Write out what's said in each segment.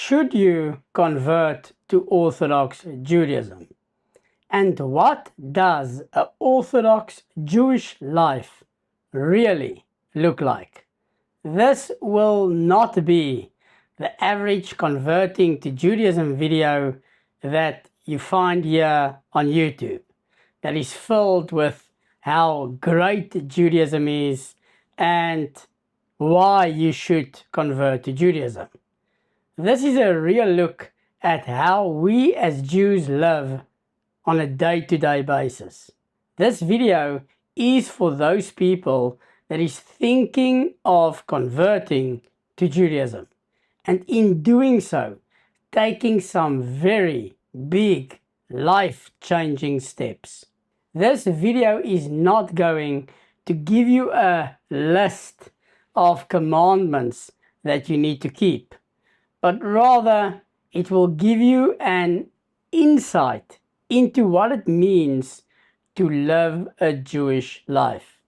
Should you convert to Orthodox Judaism? And what does an Orthodox Jewish life really look like? This will not be the average converting to Judaism video that you find here on YouTube, that is filled with how great Judaism is and why you should convert to Judaism. This is a real look at how we as Jews live on a day-to-day basis. This video is for those people that is thinking of converting to Judaism, and in doing so, taking some very big life-changing steps. This video is not going to give you a list of commandments that you need to keep, but rather it will give you an insight into what it means to live a Jewish life,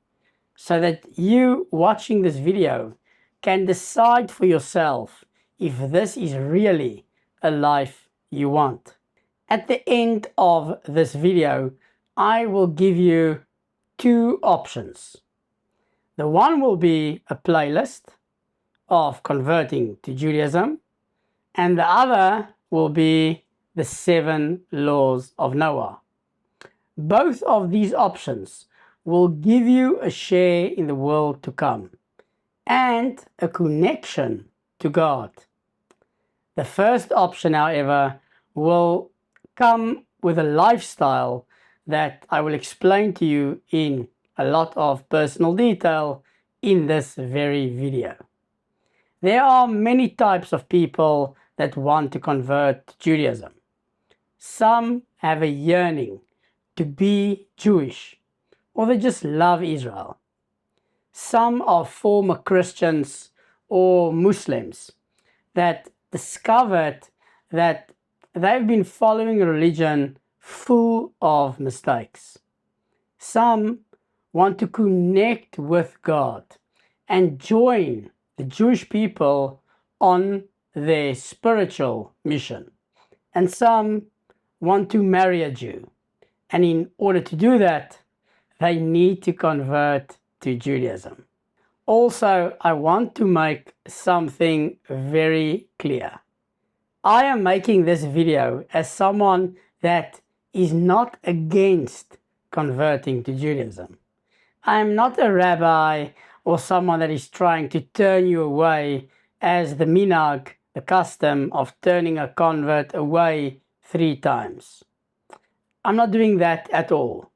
so that you watching this video can decide for yourself if this is really a life you want. At the end of this video, I will give you two options. The one will be a playlist of converting to Judaism, and the other will be the 7 laws of Noah. Both of these options will give you a share in the world to come and a connection to God. The first option, however, will come with a lifestyle that I will explain to you in a lot of personal detail in this very video. There are many types of people that want to convert to Judaism. Some have a yearning to be Jewish, or they just love Israel. Some are former Christians or Muslims that discovered that they've been following a religion full of mistakes. Some want to connect with God and join the Jewish people on their spiritual mission. And some want to marry a Jew. And in order to do that, they need to convert to Judaism. Also, I want to make something very clear. I am making this video as someone that is not against converting to Judaism. I am not a rabbi or someone that is trying to turn you away as the minhag, the custom of turning a convert away 3 times. I'm not doing that at all.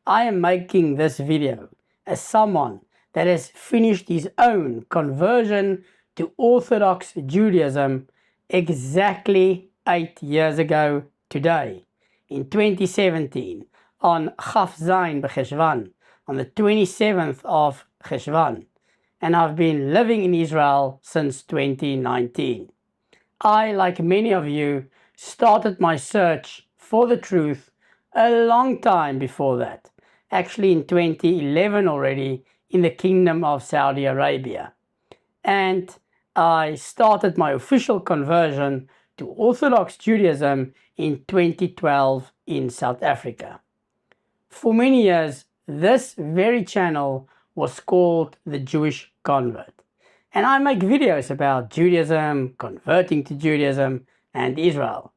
I am making this video as someone that has finished his own conversion to Orthodox Judaism exactly 8 years ago today, in 2017, on Chaf Zayin B'Cheshvan, on the 27th of Cheshvan, and I've been living in Israel since 2019. I, like many of you, started my search for the truth a long time before that, actually in 2011 already, in the Kingdom of Saudi Arabia. And I started my official conversion to Orthodox Judaism in 2012 in South Africa. For many years, this very channel was called The Jewish Convert. And I make videos about Judaism, converting to Judaism, and Israel.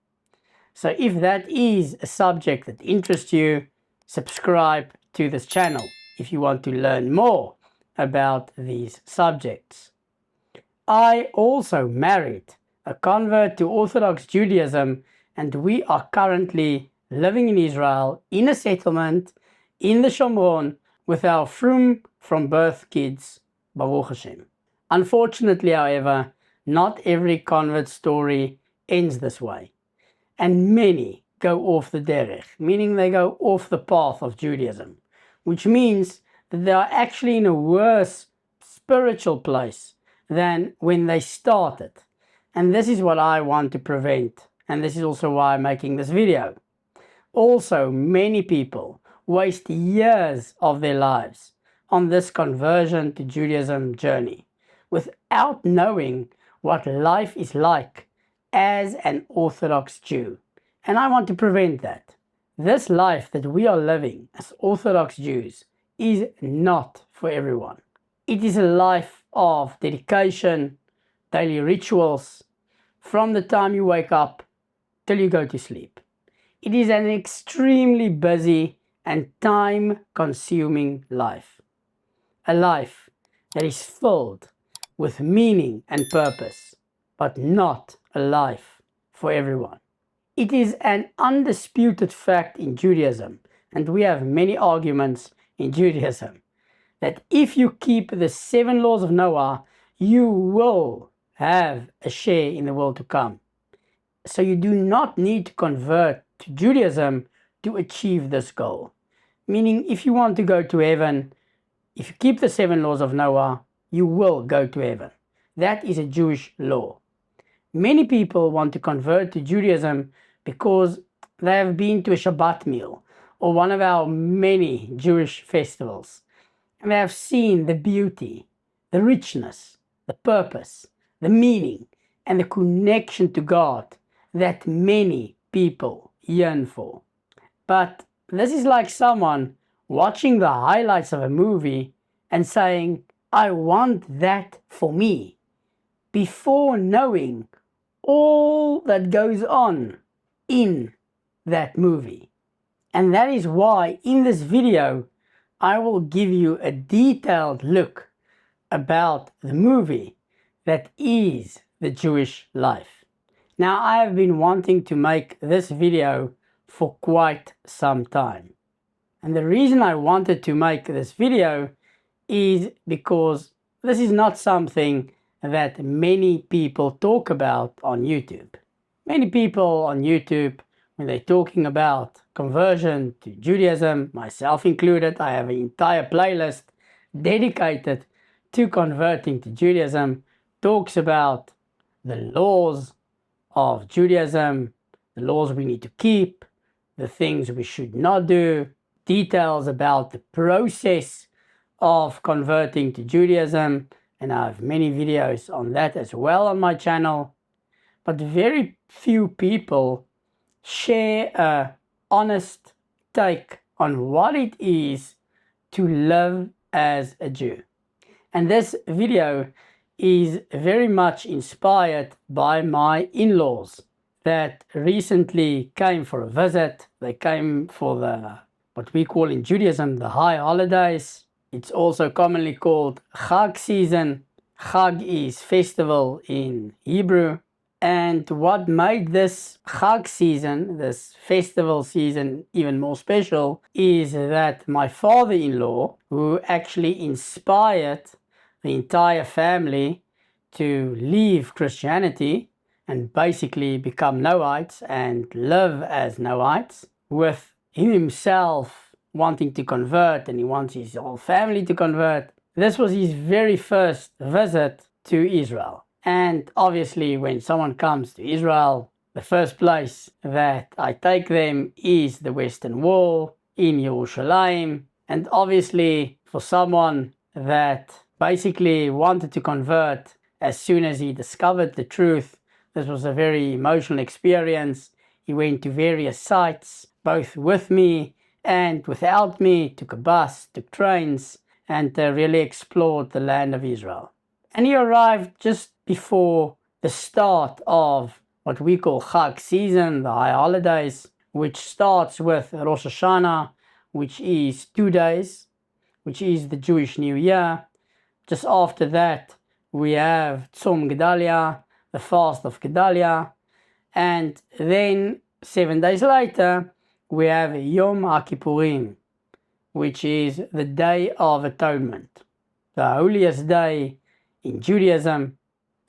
So if that is a subject that interests you, subscribe to this channel if you want to learn more about these subjects. I also married a convert to Orthodox Judaism, and we are currently living in Israel in a settlement in the Shomron with our frum from birth kids, Baruch Hashem. Unfortunately, however, not every convert story ends this way, and many go off the derech, meaning they go off the path of Judaism, which means that they are actually in a worse spiritual place than when they started. And this is what I want to prevent, and this is also why I'm making this video. Also, many people waste years of their lives on this conversion to Judaism journey without knowing what life is like as an Orthodox Jew. And I want to prevent that. This life that we are living as Orthodox Jews is not for everyone. It is a life of dedication, daily rituals, from the time you wake up till you go to sleep. It is an extremely busy and time-consuming life. A life that is filled with meaning and purpose, but not a life for everyone. It is an undisputed fact in Judaism, and we have many arguments in Judaism, that if you keep the 7 laws of Noah, you will have a share in the world to come. So you do not need to convert to Judaism to achieve this goal. Meaning, if you want to go to heaven, if you keep the 7 laws of Noah, you will go to heaven. That is a Jewish law. Many people want to convert to Judaism because they have been to a Shabbat meal or one of our many Jewish festivals, and they have seen the beauty, the richness, the purpose, the meaning, and the connection to God that many people yearn for. But this is like someone watching the highlights of a movie and saying, I want that for me, before knowing all that goes on in that movie. And that is why in this video I will give you a detailed look about the movie that is the Jewish life. Now, I have been wanting to make this video for quite some time. And the reason I wanted to make this video is because this is not something that many people talk about on YouTube. Many people on YouTube, when they're talking about conversion to Judaism, myself included, I have an entire playlist dedicated to converting to Judaism, talks about the laws of Judaism, the laws we need to keep, the things we should not do, details about the process of converting to Judaism, and I have many videos on that as well on my channel. But very few people share an honest take on what it is to live as a Jew. And this video is very much inspired by my in-laws that recently came for a visit. They came for what we call in Judaism the high holidays. It's also commonly called Chag season. Chag is festival in Hebrew. And what made this Chag season, this festival season, even more special is that my father-in-law, who actually inspired the entire family to leave Christianity and basically become Noahites and live as Noahites, with him himself wanting to convert, and he wants his whole family to convert. This was his very first visit to Israel. And obviously when someone comes to Israel, the first place that I take them is the Western Wall in Yerushalayim. And obviously for someone that basically wanted to convert as soon as he discovered the truth, this was a very emotional experience. He went to various sites, both with me and without me, took a bus, took trains, and really explored the land of Israel. And he arrived just before the start of what we call Chag season, the high holidays, which starts with Rosh Hashanah, which is 2 days, which is the Jewish New Year. Just after that, we have Tzom Gedalia, the fast of Gedalia, and then 7 days later, we have Yom HaKippurim, which is the Day of Atonement, the holiest day in Judaism.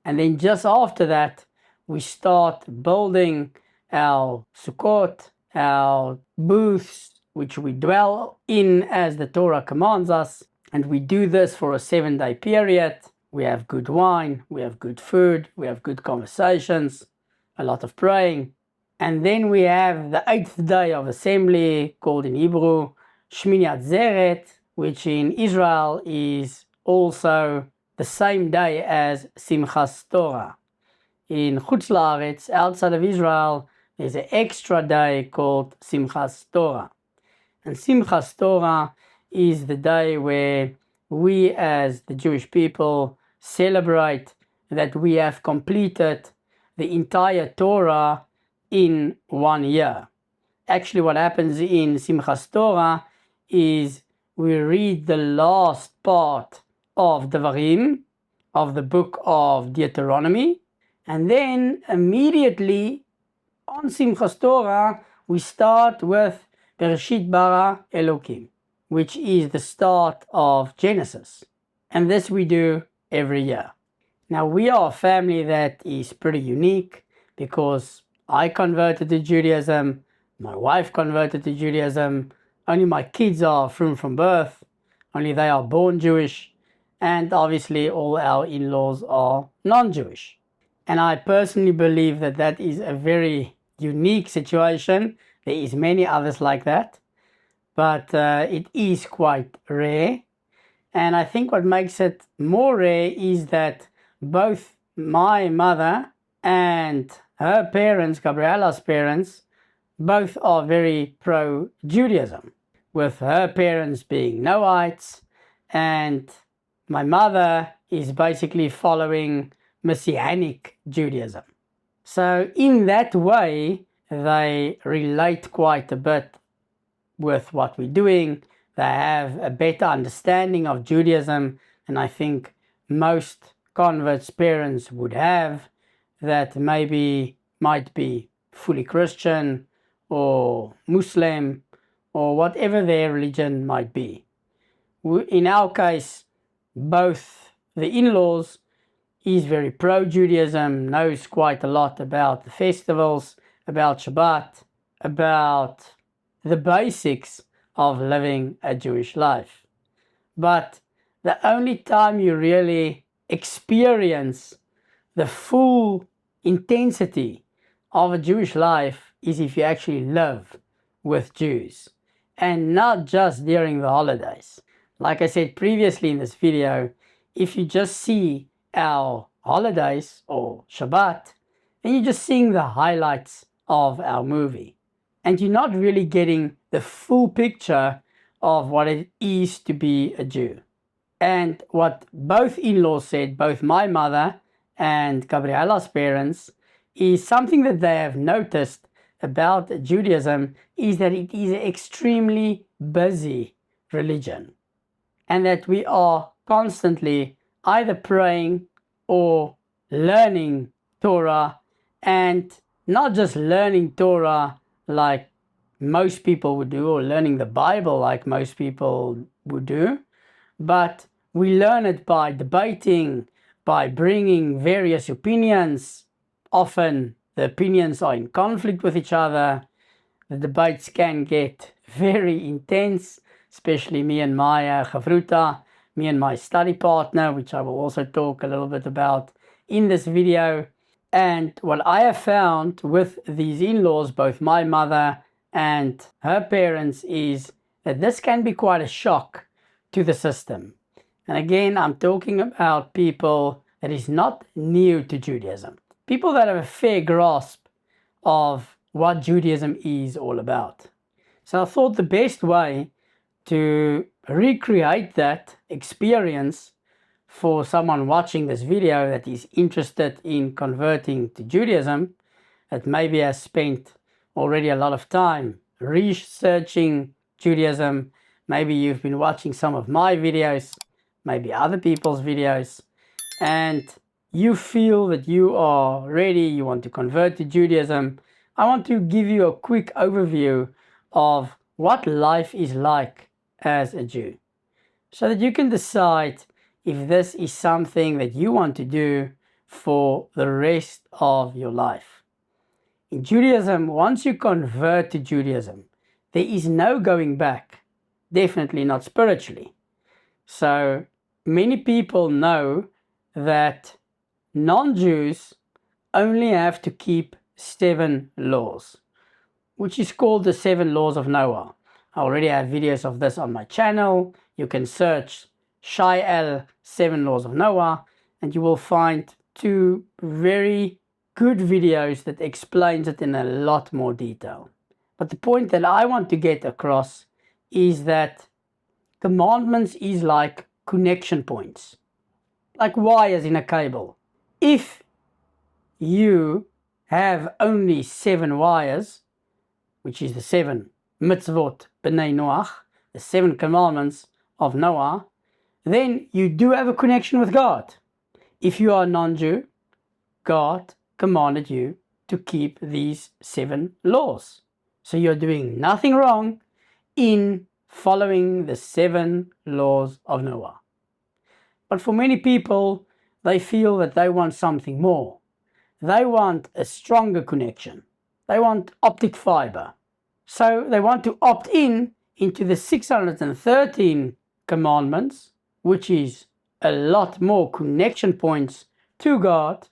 And then just after that, we start building our Sukkot, our booths, which we dwell in as the Torah commands us. And we do this for a 7-day period. We have good wine, we have good food, we have good conversations, a lot of praying. And then we have the 8th day of assembly, called in Hebrew Shmini Atzeret, which in Israel is also the same day as Simchas Torah. in Chutz La'aretz, outside of Israel, there's an extra day called Simchas Torah. And Simchas Torah is the day where we as the Jewish people celebrate that we have completed the entire Torah in 1 year. Actually, what happens in Simchas Torah is we read the last part of Devarim, of the book of Deuteronomy, and then immediately on Simchas Torah we start with Bereshit bara Elokim, which is the start of Genesis. And this we do every year. Now, we are a family that is pretty unique because I converted to Judaism, my wife converted to Judaism, only my kids are from birth, only they are born Jewish, and obviously all our in-laws are non-Jewish. And I personally believe that that is a very unique situation. There is many others like that, but it is quite rare. And I think what makes it more rare is that both my mother and her parents, Gabriella's parents, both are very pro-Judaism, with her parents being Noahites, and my mother is basically following Messianic Judaism. So in that way, they relate quite a bit with what we're doing. They have a better understanding of Judaism, and I think most converts' parents would have, that maybe might be fully Christian or Muslim or whatever their religion might be. In our case, both the in-laws is very pro-Judaism, knows quite a lot about the festivals, about Shabbat, about the basics of living a Jewish life. But the only time you really experience the full intensity of a Jewish life is if you actually live with Jews, and not just during the holidays. Like I said previously in this video, if you just see our holidays or Shabbat, then you're just seeing the highlights of our movie, and you're not really getting the full picture of what it is to be a Jew. And what both in-laws said, both my mother and Gabriella's parents, is something that they have noticed about Judaism is that it is an extremely busy religion, and that we are constantly either praying or learning Torah, and not just learning Torah like most people would do, or learning the Bible like most people would do, but we learn it by debating, by bringing various opinions. Often the opinions are in conflict with each other. The debates can get very intense, especially me and my chavruta, me and my study partner, which I will also talk a little bit about in this video. And what I have found with these in-laws, both my mother and her parents, is that this can be quite a shock to the system. And again, I'm talking about people that is not new to Judaism, people that have a fair grasp of what Judaism is all about. So I thought the best way to recreate that experience for someone watching this video that is interested in converting to Judaism, that maybe has spent already a lot of time researching Judaism, maybe you've been watching some of my videos, maybe other people's videos, and you feel that you are ready, you want to convert to Judaism. I want to give you a quick overview of what life is like as a Jew, so that you can decide if this is something that you want to do for the rest of your life. In Judaism, once you convert to Judaism, there is no going back, definitely not spiritually. So many people know that non-Jews only have to keep 7 laws, which is called the 7 laws of Noah. I already have videos of this on my channel. You can search Shayel 7 laws of Noah, and you will find 2 very good videos that explains it in a lot more detail. But the point that I want to get across is that commandments is like connection points, like wires in a cable. If you have only 7 wires, which is the 7 mitzvot b'nei Noach, the 7 commandments of Noah, then you do have a connection with God. If you are a non-Jew, God commanded you to keep these 7 laws. So you're doing nothing wrong in following the 7 laws of Noah. But for many people, they feel that they want something more. They want a stronger connection. They want optic fiber. So they want to opt into the 613 commandments, which is a lot more connection points to God.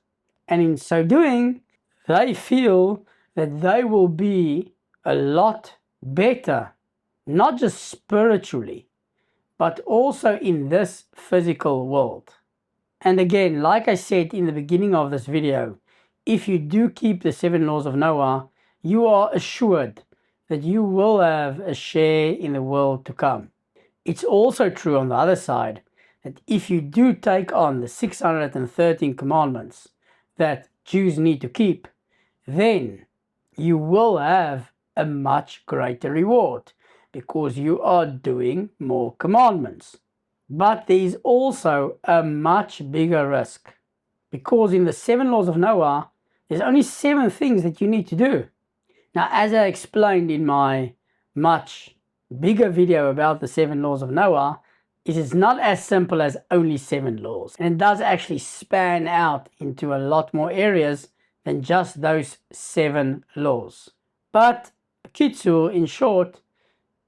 And in so doing, they feel that they will be a lot better, not just spiritually, but also in this physical world. And again, like I said in the beginning of this video, if you do keep the 7 laws of Noah, you are assured that you will have a share in the world to come. It's also true on the other side that if you do take on the 613 commandments that Jews need to keep, then you will have a much greater reward because you are doing more commandments. But there is also a much bigger risk, because in the 7 laws of Noah, there's only 7 things that you need to do. Now, as I explained in my much bigger video about the 7 laws of Noah, it is not as simple as only 7 laws. And it does actually span out into a lot more areas than just those 7 laws. But, Kitzur, in short,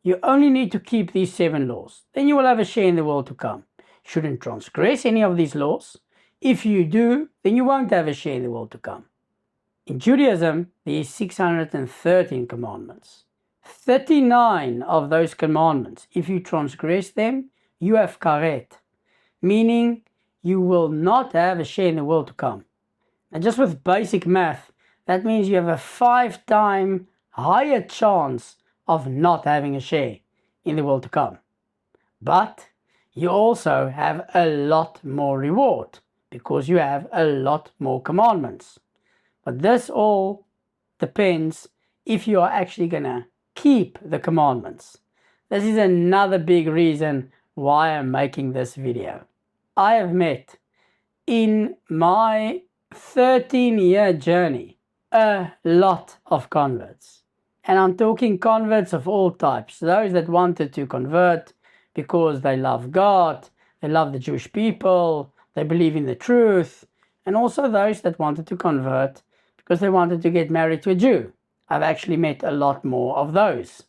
you only need to keep these 7 laws. Then you will have a share in the world to come. You shouldn't transgress any of these laws. If you do, then you won't have a share in the world to come. In Judaism, there is 613 commandments. 39 of those commandments, if you transgress them, you have karet, meaning you will not have a share in the world to come. And just with basic math, that means you have a 5-time higher chance of not having a share in the world to come. But you also have a lot more reward because you have a lot more commandments. But this all depends if you are actually going to keep the commandments. This is another big reason why I'm making this video. I have met in my 13-year journey a lot of converts. And I'm talking converts of all types. Those that wanted to convert because they love God, they love the Jewish people, they believe in the truth, and also those that wanted to convert because they wanted to get married to a Jew. I've actually met a lot more of those.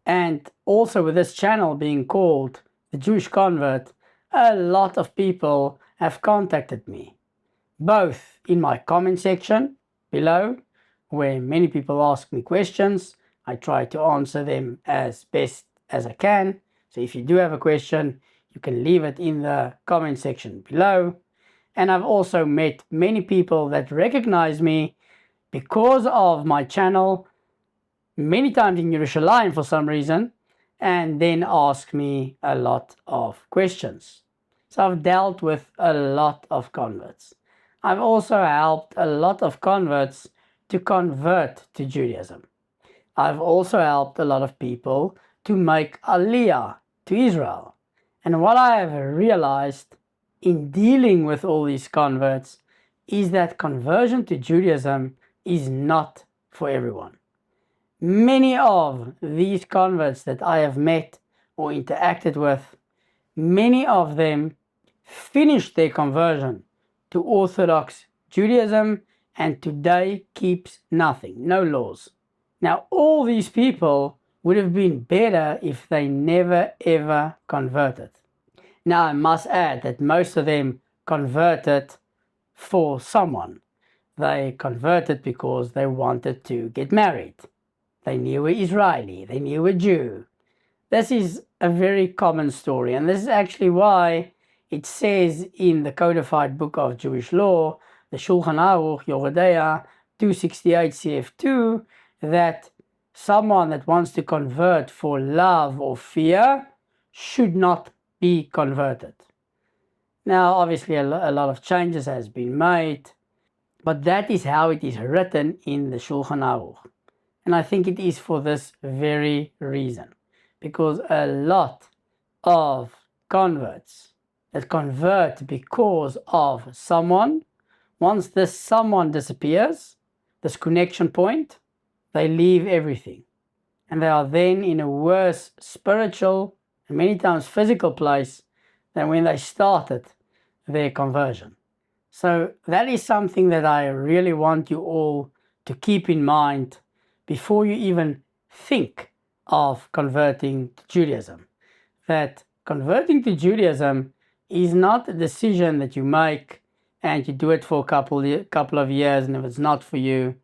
And also with this channel being called The Jewish Convert, a lot of people have contacted me, both in my comment section below, where many people ask me questions. I try to answer them as best as I can. So if you do have a question, you can leave it in the comment section below. And I've also met many people that recognize me because of my channel, many times in Yerushalayim for some reason, and then ask me a lot of questions. So I've dealt with a lot of converts. I've also helped a lot of converts to convert to Judaism. I've also helped a lot of people to make Aliyah to Israel. And what I have realized in dealing with all these converts is that conversion to Judaism is not for everyone. Many of these converts that I have met or interacted with, many of them finished their conversion to Orthodox Judaism and today keeps nothing, no laws. Now, all these people would have been better if they never ever converted. Now, I must add that most of them converted for someone. They converted because they wanted to get married. They knew an Israeli, they knew a Jew. This is a very common story, and this is actually why it says in the codified book of Jewish law the Shulchan Aruch, Yoredea 268 CF2, that someone that wants to convert for love or fear should not be converted. Now, obviously, a lot of changes has been made, but that is how it is written in the Shulchan Aruch. And I think it is for this very reason, because a lot of converts that convert because of someone, once this someone disappears, this connection point, they leave everything. And they are then in a worse spiritual and many times physical place than when they started their conversion. So that is something that I really want you all to keep in mind before you even think of converting to Judaism. That converting to Judaism is not a decision that you make and you do it for a couple of years, and if it's not for you,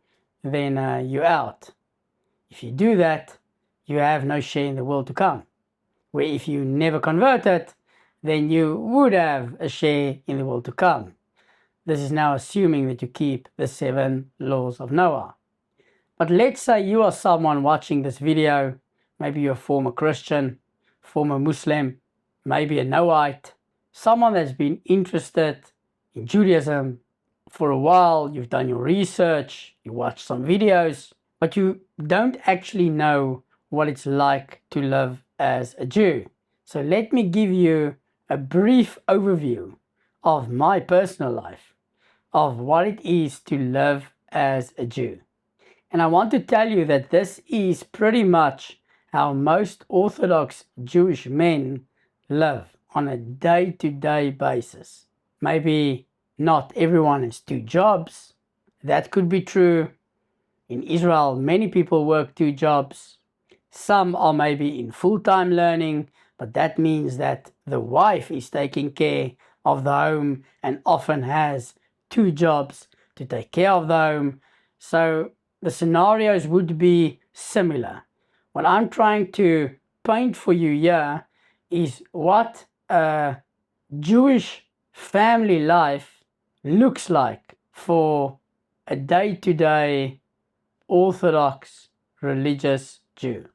then you're out. If you do that, you have no share in the world to come. Where if you never converted, then you would have a share in the world to come. This is now assuming that you keep the 7 laws of Noah. But let's say you are someone watching this video, maybe you're a former Christian, former Muslim, maybe a Noahite, someone that's been interested in Judaism for a while, you've done your research, you watched some videos, but you don't actually know what it's like to live as a Jew. So let me give you a brief overview of my personal life, of what it is to live as a Jew. And I want to tell you that this is pretty much how most Orthodox Jewish men live on a day-to-day basis. Maybe not everyone has 2 jobs. That could be true. In Israel, many people work 2 jobs. Some are maybe in full-time learning, but that means that the wife is taking care of the home and often has 2 jobs to take care of the home. So the scenarios would be similar. What I'm trying to paint for you here is what a Jewish family life looks like for a day-to-day Orthodox religious Jew.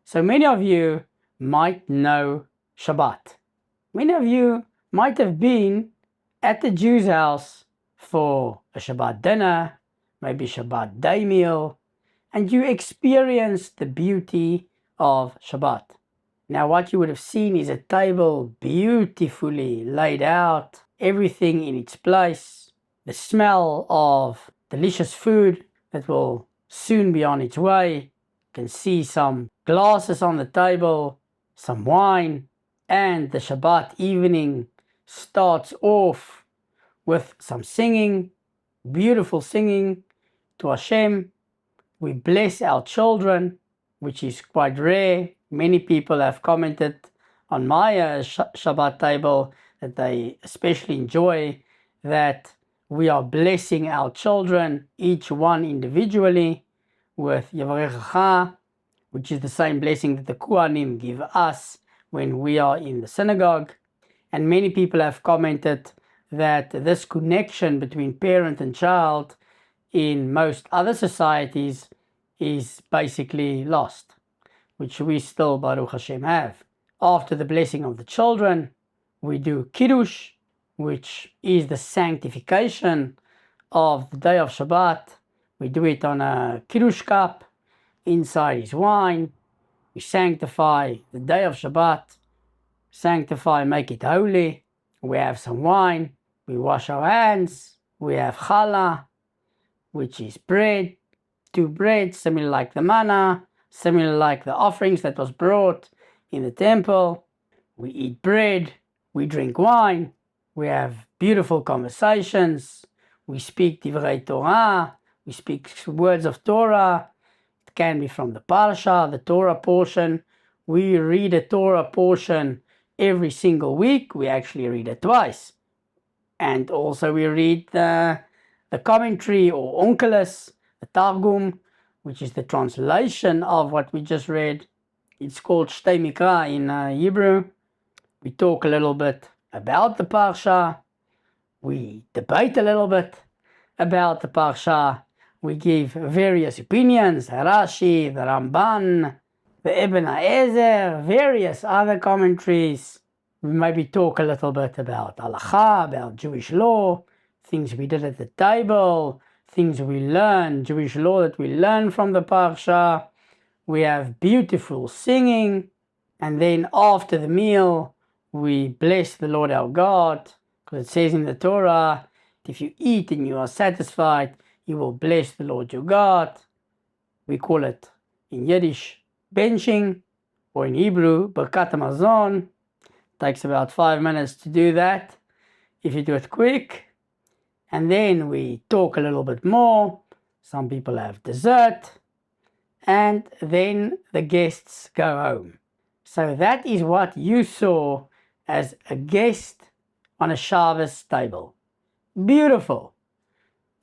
So many of you might know Shabbat. Many of you might have been at the Jew's house for a Shabbat dinner, maybe Shabbat day meal, and you experienced the beauty of Shabbat. Now what you would have seen is a table beautifully laid out, everything in its place, the smell of delicious food that will soon be on its way. You can see some glasses on the table, some wine, and the Shabbat evening starts off with some singing, beautiful singing to Hashem. We bless our children, which is quite rare. Many people have commented on my Shabbat table that they especially enjoy that we are blessing our children, each one individually, with Yavarechacha, which is the same blessing that the Kohanim give us when we are in the synagogue. And many people have commented that this connection between parent and child in most other societies is basically lost, which we still, Baruch Hashem, have. After the blessing of the children, we do Kiddush, which is the sanctification of the day of Shabbat. We do it on a Kiddush cup. Inside is wine. We sanctify the day of Shabbat. Sanctify, make it holy. We have some wine. We wash our hands. We have challah, which is bread. 2 breads, similar like the manna, similar like the offerings that was brought in the temple. We eat bread. We drink wine. We have beautiful conversations. We speak Divrei Torah. We speak words of Torah. It can be from the Parsha, the Torah portion. We read a Torah portion every single week. We actually read it twice. And also we read the commentary or Onkelos, the Targum, which is the translation of what we just read. It's called Shtei Mikra in Hebrew. We talk a little bit about the Parsha. We debate a little bit. about the Parsha. We give various opinions, Rashi, the Ramban, the Ibn Ezer, various other commentaries. We maybe talk a little bit about Halakha, about Jewish law, things we did at the table, things we learned, Jewish law that we learned from the Parsha. We have beautiful singing, and then after the meal, we bless the Lord our God, because it says in the Torah, if you eat and you are satisfied, you will bless the Lord your God. We call it in Yiddish benching, or in Hebrew, Birkat Hamazon. Takes about 5 minutes to do that, if you do it quick. And then we talk a little bit more. Some people have dessert. And then the guests go home. So that is what you saw as a guest on a Shabbos table. Beautiful.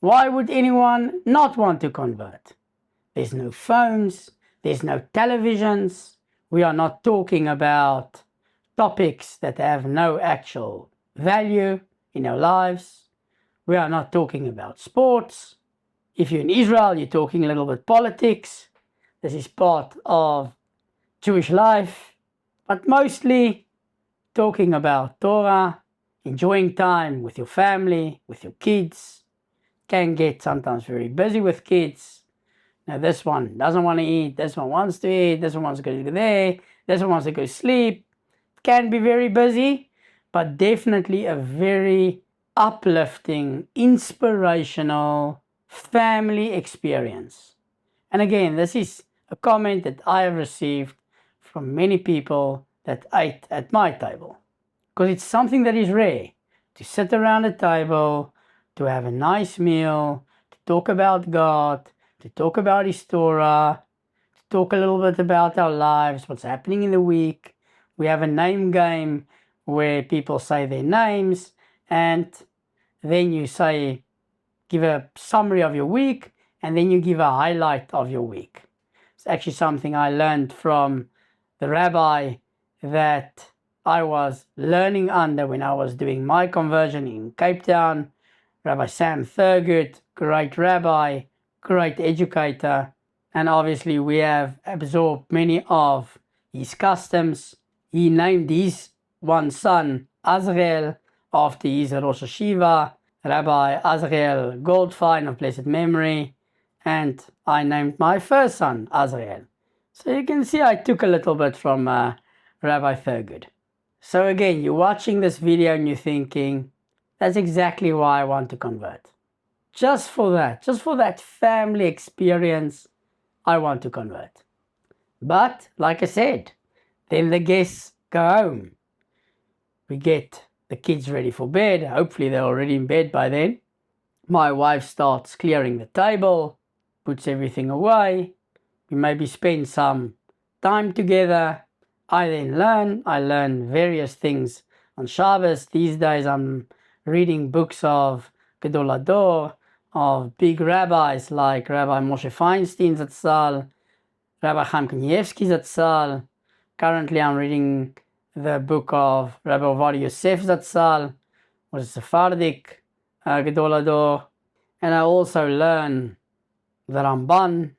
Why would anyone not want to convert? There's no phones, there's no televisions. We are not talking about topics that have no actual value in our lives. We are not talking about sports. If you're in Israel, you're talking a little bit politics. This is part of Jewish life, but mostly talking about Torah, enjoying time with your family, with your kids. Can get sometimes very busy with kids. Now this one doesn't want to eat, this one wants to eat, this one wants to go there, this one wants to go sleep. Can be very busy, but definitely a very uplifting, inspirational family experience. And again, this is a comment that I have received from many people that ate at my table. Because it's something that is rare, to sit around a table, to have a nice meal, to talk about God, to talk about His Torah, to talk a little bit about our lives, what's happening in the week. We have a name game where people say their names, and then you say, give a summary of your week, and then you give a highlight of your week. It's actually something I learned from the rabbi that I was learning under when I was doing my conversion in Cape Town, Rabbi Sam Thurgood, great rabbi, great educator, and obviously we have absorbed many of his customs. He named his one son Azrael after his Rosh Hashiva, Rabbi Azrael Goldfein of blessed memory, and I named my first son Azrael. So you can see I took a little bit from Rabbi Thurgood. So again, you're watching this video and you're thinking, that's exactly why I want to convert. Just for that family experience, I want to convert. But, like I said, then the guests go home. We get the kids ready for bed. Hopefully they're already in bed by then. My wife starts clearing the table, puts everything away. We maybe spend some time together. I learn various things on Shabbos. These days I'm reading books of Gadol Hador, of big rabbis like Rabbi Moshe Feinstein Zatzal, Rabbi Chaim Kanievsky Zatzal. Currently I'm reading the book of Rabbi Ovadia Yosef Zatzal, which is Sephardic Gadol Hador. And I also learn the Ramban.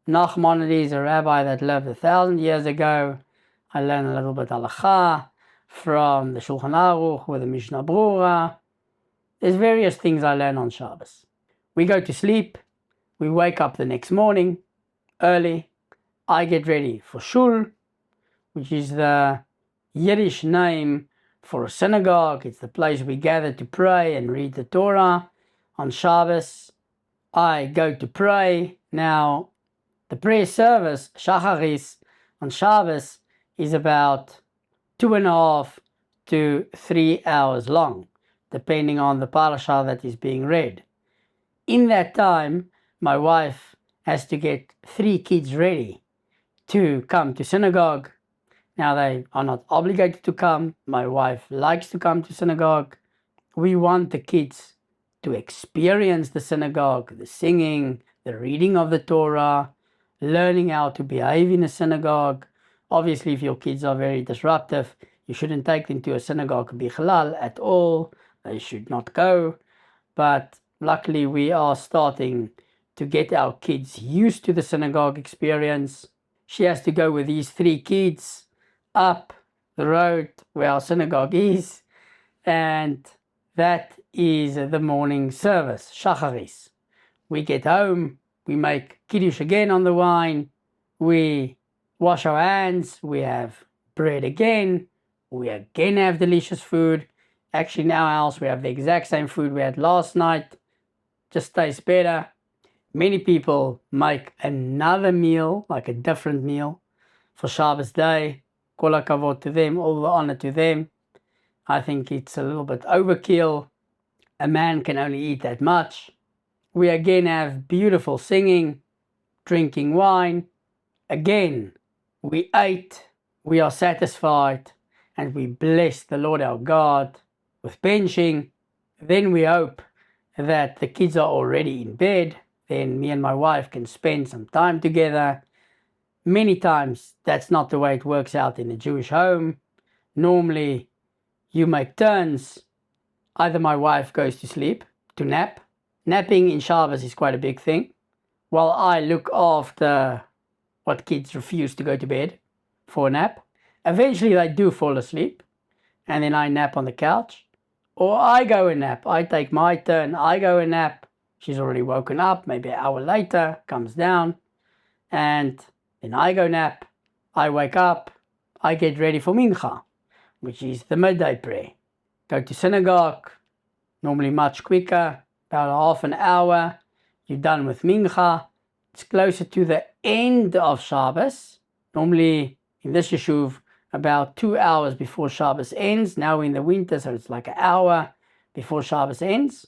Nachmanides, a rabbi that lived 1,000 years ago. I learn a little bit Halakha from the Shulchan Aruch with the Mishnah Brura. There's various things I learn on Shabbos. We go to sleep. We wake up the next morning early. I get ready for shul, which is the Yiddish name for a synagogue. It's the place we gather to pray and read the Torah on Shabbos. I go to pray. Now, the prayer service, Shacharis, on Shabbos is about 2.5 to 3 hours long, depending on the parasha that is being read. In that time, my wife has to get 3 kids ready to come to synagogue. Now, they are not obligated to come. My wife likes to come to synagogue. We want the kids to experience the synagogue, the singing, the reading of the Torah, learning how to behave in a synagogue. Obviously, if your kids are very disruptive, you shouldn't take them to a synagogue bichlal at all. They should not go. But Luckily, we are starting to get our kids used to the synagogue experience. She has to go with these 3 kids up the road where our synagogue is, and that is the morning service, shacharis. We get home, we make kiddush again on the wine, we wash our hands, we have bread again, we again have delicious food. Actually, in our house, we have the exact same food we had last night, just tastes better. Many people make another meal, like a different meal, for Shabbos day. Kol hakavod to them, all the honor to them. I think it's a little bit overkill. A man can only eat that much. We again have beautiful singing, drinking wine. Again, we ate, we are satisfied, and we bless the Lord our God with benching. Then we hope that the kids are already in bed. Then me and my wife can spend some time together. Many times that's not the way it works out in a Jewish home. Normally you make turns. Either my wife goes to sleep, to nap. Napping in Shabbos is quite a big thing. While I look after what kids refuse to go to bed for a nap. Eventually they do fall asleep, and then I nap on the couch. Or I go and nap. I take my turn, I go and nap. She's already woken up, maybe an hour later, comes down, and then I go nap. I wake up, I get ready for mincha, which is the midday prayer. Go to synagogue, normally much quicker, about half an hour. You're done with mincha. It's closer to the end of Shabbos. Normally in this yeshuv, about 2 hours before Shabbos ends. Now in the winter, so it's like an hour before Shabbos ends.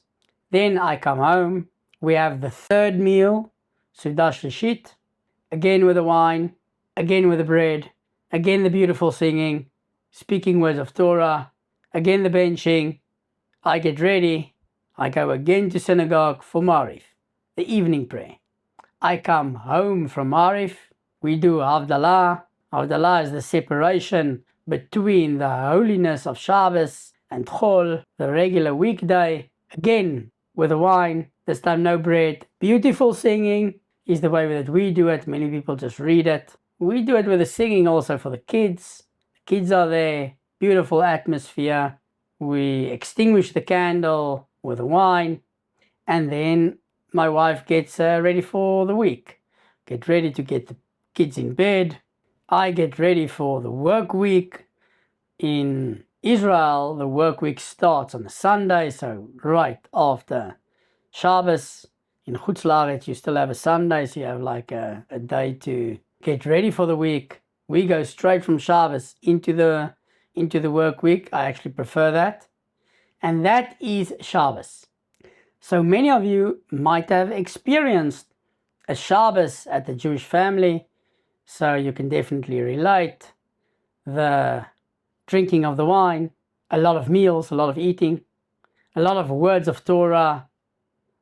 Then I come home. We have the third meal, Sudah Shlishit, again with the wine, again with the bread, again the beautiful singing, speaking words of Torah, again the benching. I get ready. I go again to synagogue for Marif, the evening prayer. I come home from Marif. We do Havdalah. Havdalah is the separation between the holiness of Shabbos and Chol, the regular weekday. Again, with the wine, this time no bread. Beautiful singing is the way that we do it. Many people just read it. We do it with the singing also for the kids. The kids are there. Beautiful atmosphere. We extinguish the candle with the wine. And then my wife gets ready for the week. Get ready to get the kids in bed. I get ready for the work week. In Israel, the work week starts on a Sunday, so right after Shabbos. In Chutz La'aretz, you still have a Sunday, so you have like a day to get ready for the week. We go straight from Shabbos into the work week. I actually prefer that. And that is Shabbos. So many of you might have experienced a Shabbos at the Jewish family, so you can definitely relate. The drinking of the wine, a lot of meals, a lot of eating, a lot of words of Torah,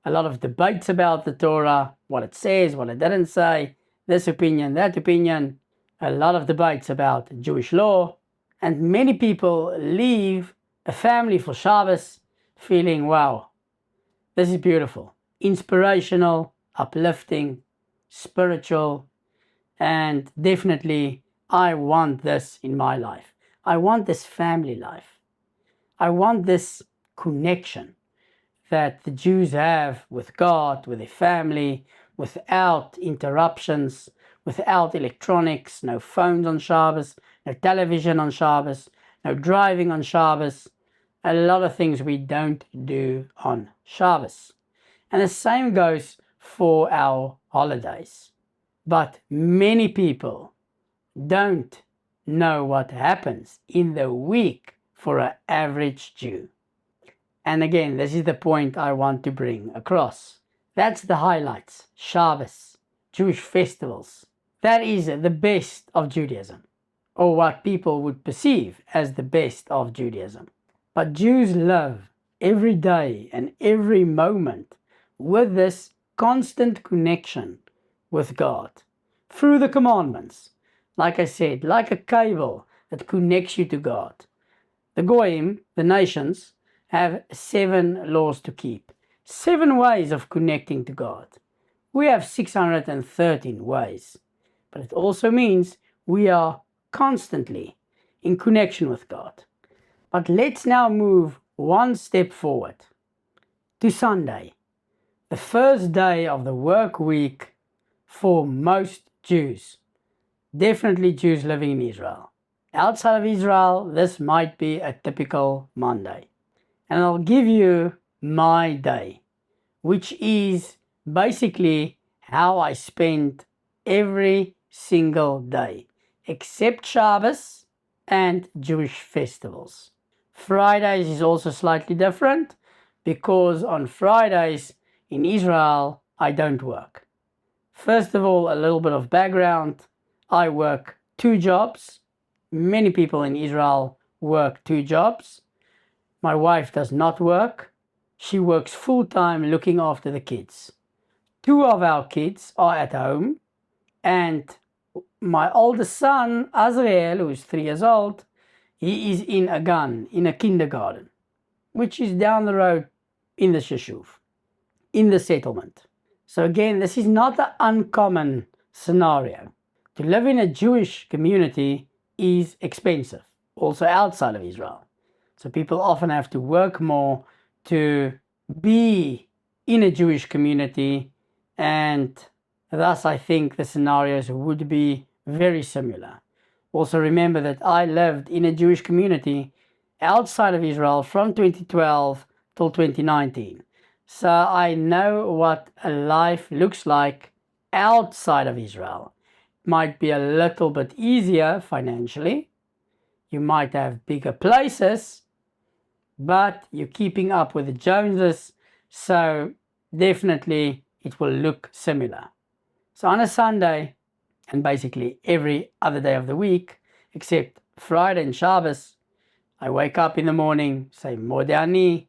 a lot of debates about the Torah, what it says, what it didn't say, this opinion, that opinion, a lot of debates about Jewish law, and many people leave a family for Shabbos feeling, wow, this is beautiful, inspirational, uplifting, spiritual, and definitely I want this in my life. I want this family life. I want this connection that the Jews have with God, with their family, without interruptions, without electronics, no phones on Shabbos, no television on Shabbos, no driving on Shabbos, a lot of things we don't do on Shabbos. And the same goes for our holidays. But many people don't know what happens in the week for an average Jew. And again, this is the point I want to bring across. That's the highlights. Shabbos, Jewish festivals. That is the best of Judaism, or what people would perceive as the best of Judaism. But Jews live every day and every moment with this constant connection with God through the commandments. Like I said, like a cable that connects you to God. The Goyim, the nations, have 7 laws to keep. 7 ways of connecting to God. We have 613 ways, but it also means we are constantly in connection with God. But let's now move one step forward to Sunday, the first day of the work week for most Jews, definitely Jews living in Israel. Outside of Israel, this might be a typical Monday. And I'll give you my day, which is basically how I spend every single day, except Shabbos and Jewish festivals. Fridays is also slightly different because on Fridays in Israel, I don't work. First of all, a little bit of background. I work 2 jobs. Many people in Israel work 2 jobs. My wife does not work. She works full-time looking after the kids. 2 of our kids are at home, and my oldest son, Azrael, who is 3 years old, he is in a kindergarten, which is down the road in the Sheshuv, in the settlement. So again, this is not an uncommon scenario. To live in a Jewish community is expensive, also outside of Israel. So people often have to work more to be in a Jewish community, and thus I think the scenarios would be very similar. Also remember that I lived in a Jewish community outside of Israel from 2012 till 2019. So I know what a life looks like outside of Israel. It might be a little bit easier financially. You might have bigger places, but you're keeping up with the Joneses, so definitely it will look similar. So on a Sunday, and basically every other day of the week, except Friday and Shabbos, I wake up in the morning, say Modani.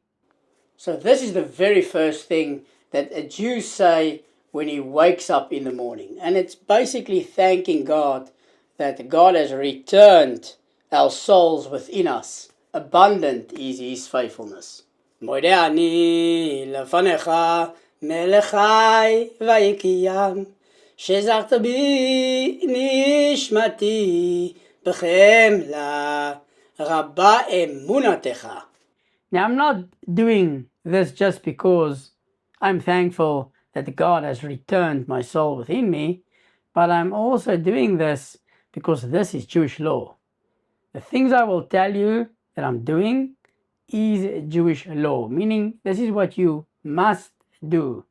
So this is the very first thing that a Jew say when he wakes up in the morning. And it's basically thanking God that God has returned our souls within us. Abundant is His faithfulness. Modani lefanecha melech chai vayikiyam שזרת בי נשמתי בחמלה רבה אמונתך. Now I'm not doing this just because I'm thankful that God has returned my soul within me, but I'm also doing this because this is Jewish law. The things I will tell you that I'm doing is Jewish law, meaning this is what you must do.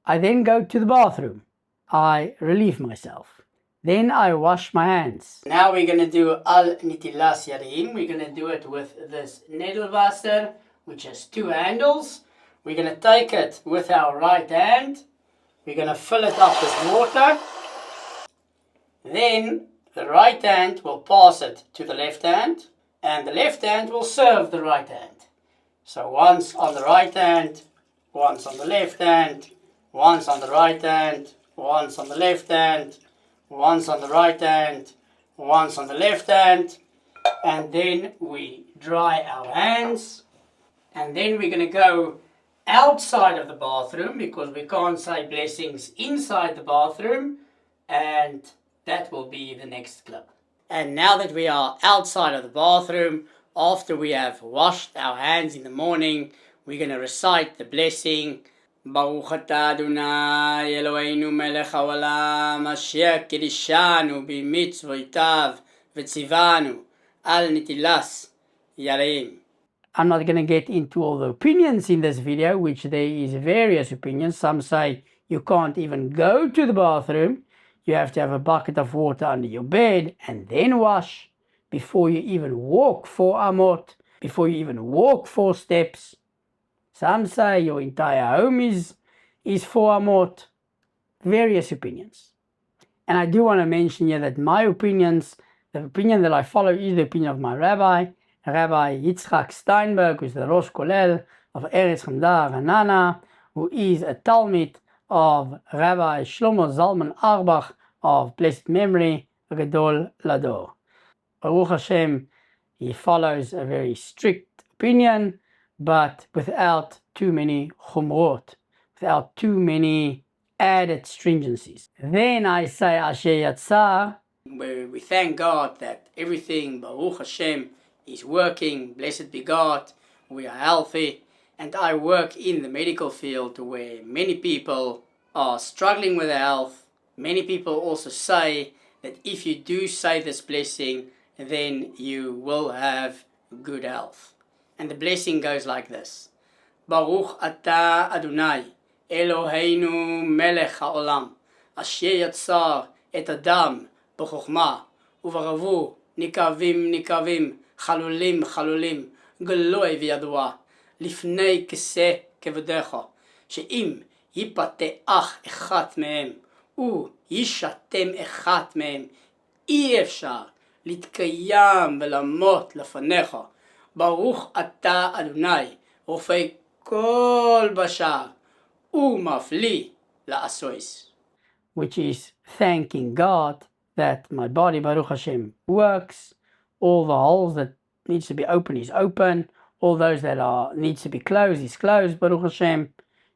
I then go to the bathroom. I relieve myself. Then I wash my hands. Now we're going to do al nitilas yadayim. We're going to do it with this nedelwasser, which has 2 handles. We're going to take it with our right hand. We're going to fill it up with water. Then the right hand will pass it to the left hand, and the left hand will serve the right hand. So once on the right hand, once on the left hand, once on the right hand, once on the left hand, once on the right hand, once on the left hand, and then we dry our hands, and then we're going to go outside of the bathroom because we can't say blessings inside the bathroom, and that will be the next clip. And now that we are outside of the bathroom, after we have washed our hands in the morning, we're going to recite the blessing. ברוך אתה אדוני אלוהינו מלך העולם אשר קידשנו במצוותיו וציוונו על נטילת ידיים. I'm not going to get into all the opinions in this video, which there is various opinions. Some say you can't even go to the bathroom. You have to have a bucket of water under your bed and then wash before you even walk 4 amot, before you even walk 4 steps. Some say your entire home is 4 amot. Various opinions. And I do want to mention here that my opinions, the opinion that I follow is the opinion of my rabbi, Rabbi Yitzchak Steinberg, who is the Rosh Kolel of Eretz Hamda Ranana, who is a Talmid of Rabbi Shlomo Zalman Auerbach of blessed memory, Gadol Lador. Baruch Hashem, he follows a very strict opinion, but without too many chumrot, without too many added stringencies. Then I say Asher Yatzar, where we thank God that everything, Baruch Hashem, is working. Blessed be God, we are healthy. And I work in the medical field where many people are struggling with their health. Many people also say that if you do say this blessing, then you will have good health. And the blessing goes like this. Baruch atah Adonai, Eloheinu melech haolam, asher yatzar et adam b'chokhmah, ובערבו נקבים נקבים, חלולים חלולים, גלוי וידוע, לפני כיסא כבודך, שאם ייפתח אחת מהם, וישתם אחת מהם, אי אפשר להתקיים ולמות לפניך. ברוך אתה אדוני, רופא כל בשר, ומפליא לעשויס. Which is thanking God that my body, Baruch Hashem, works. All the holes that needs to be open is open. All those that needs to be closed is closed, Baruch Hashem.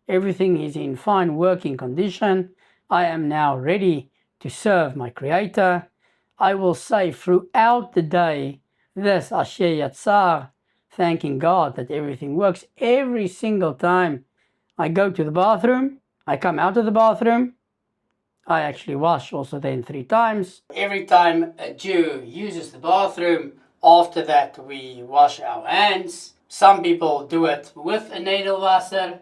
Everything is in fine working condition. I am now ready to serve my Creator. I will say throughout the day this Asher Yatzar, thanking God that everything works. Every single time I go to the bathroom, I come out of the bathroom, I actually wash also then 3 times. Every time a Jew uses the bathroom, after that we wash our hands. Some people do it with a Nadelwasser.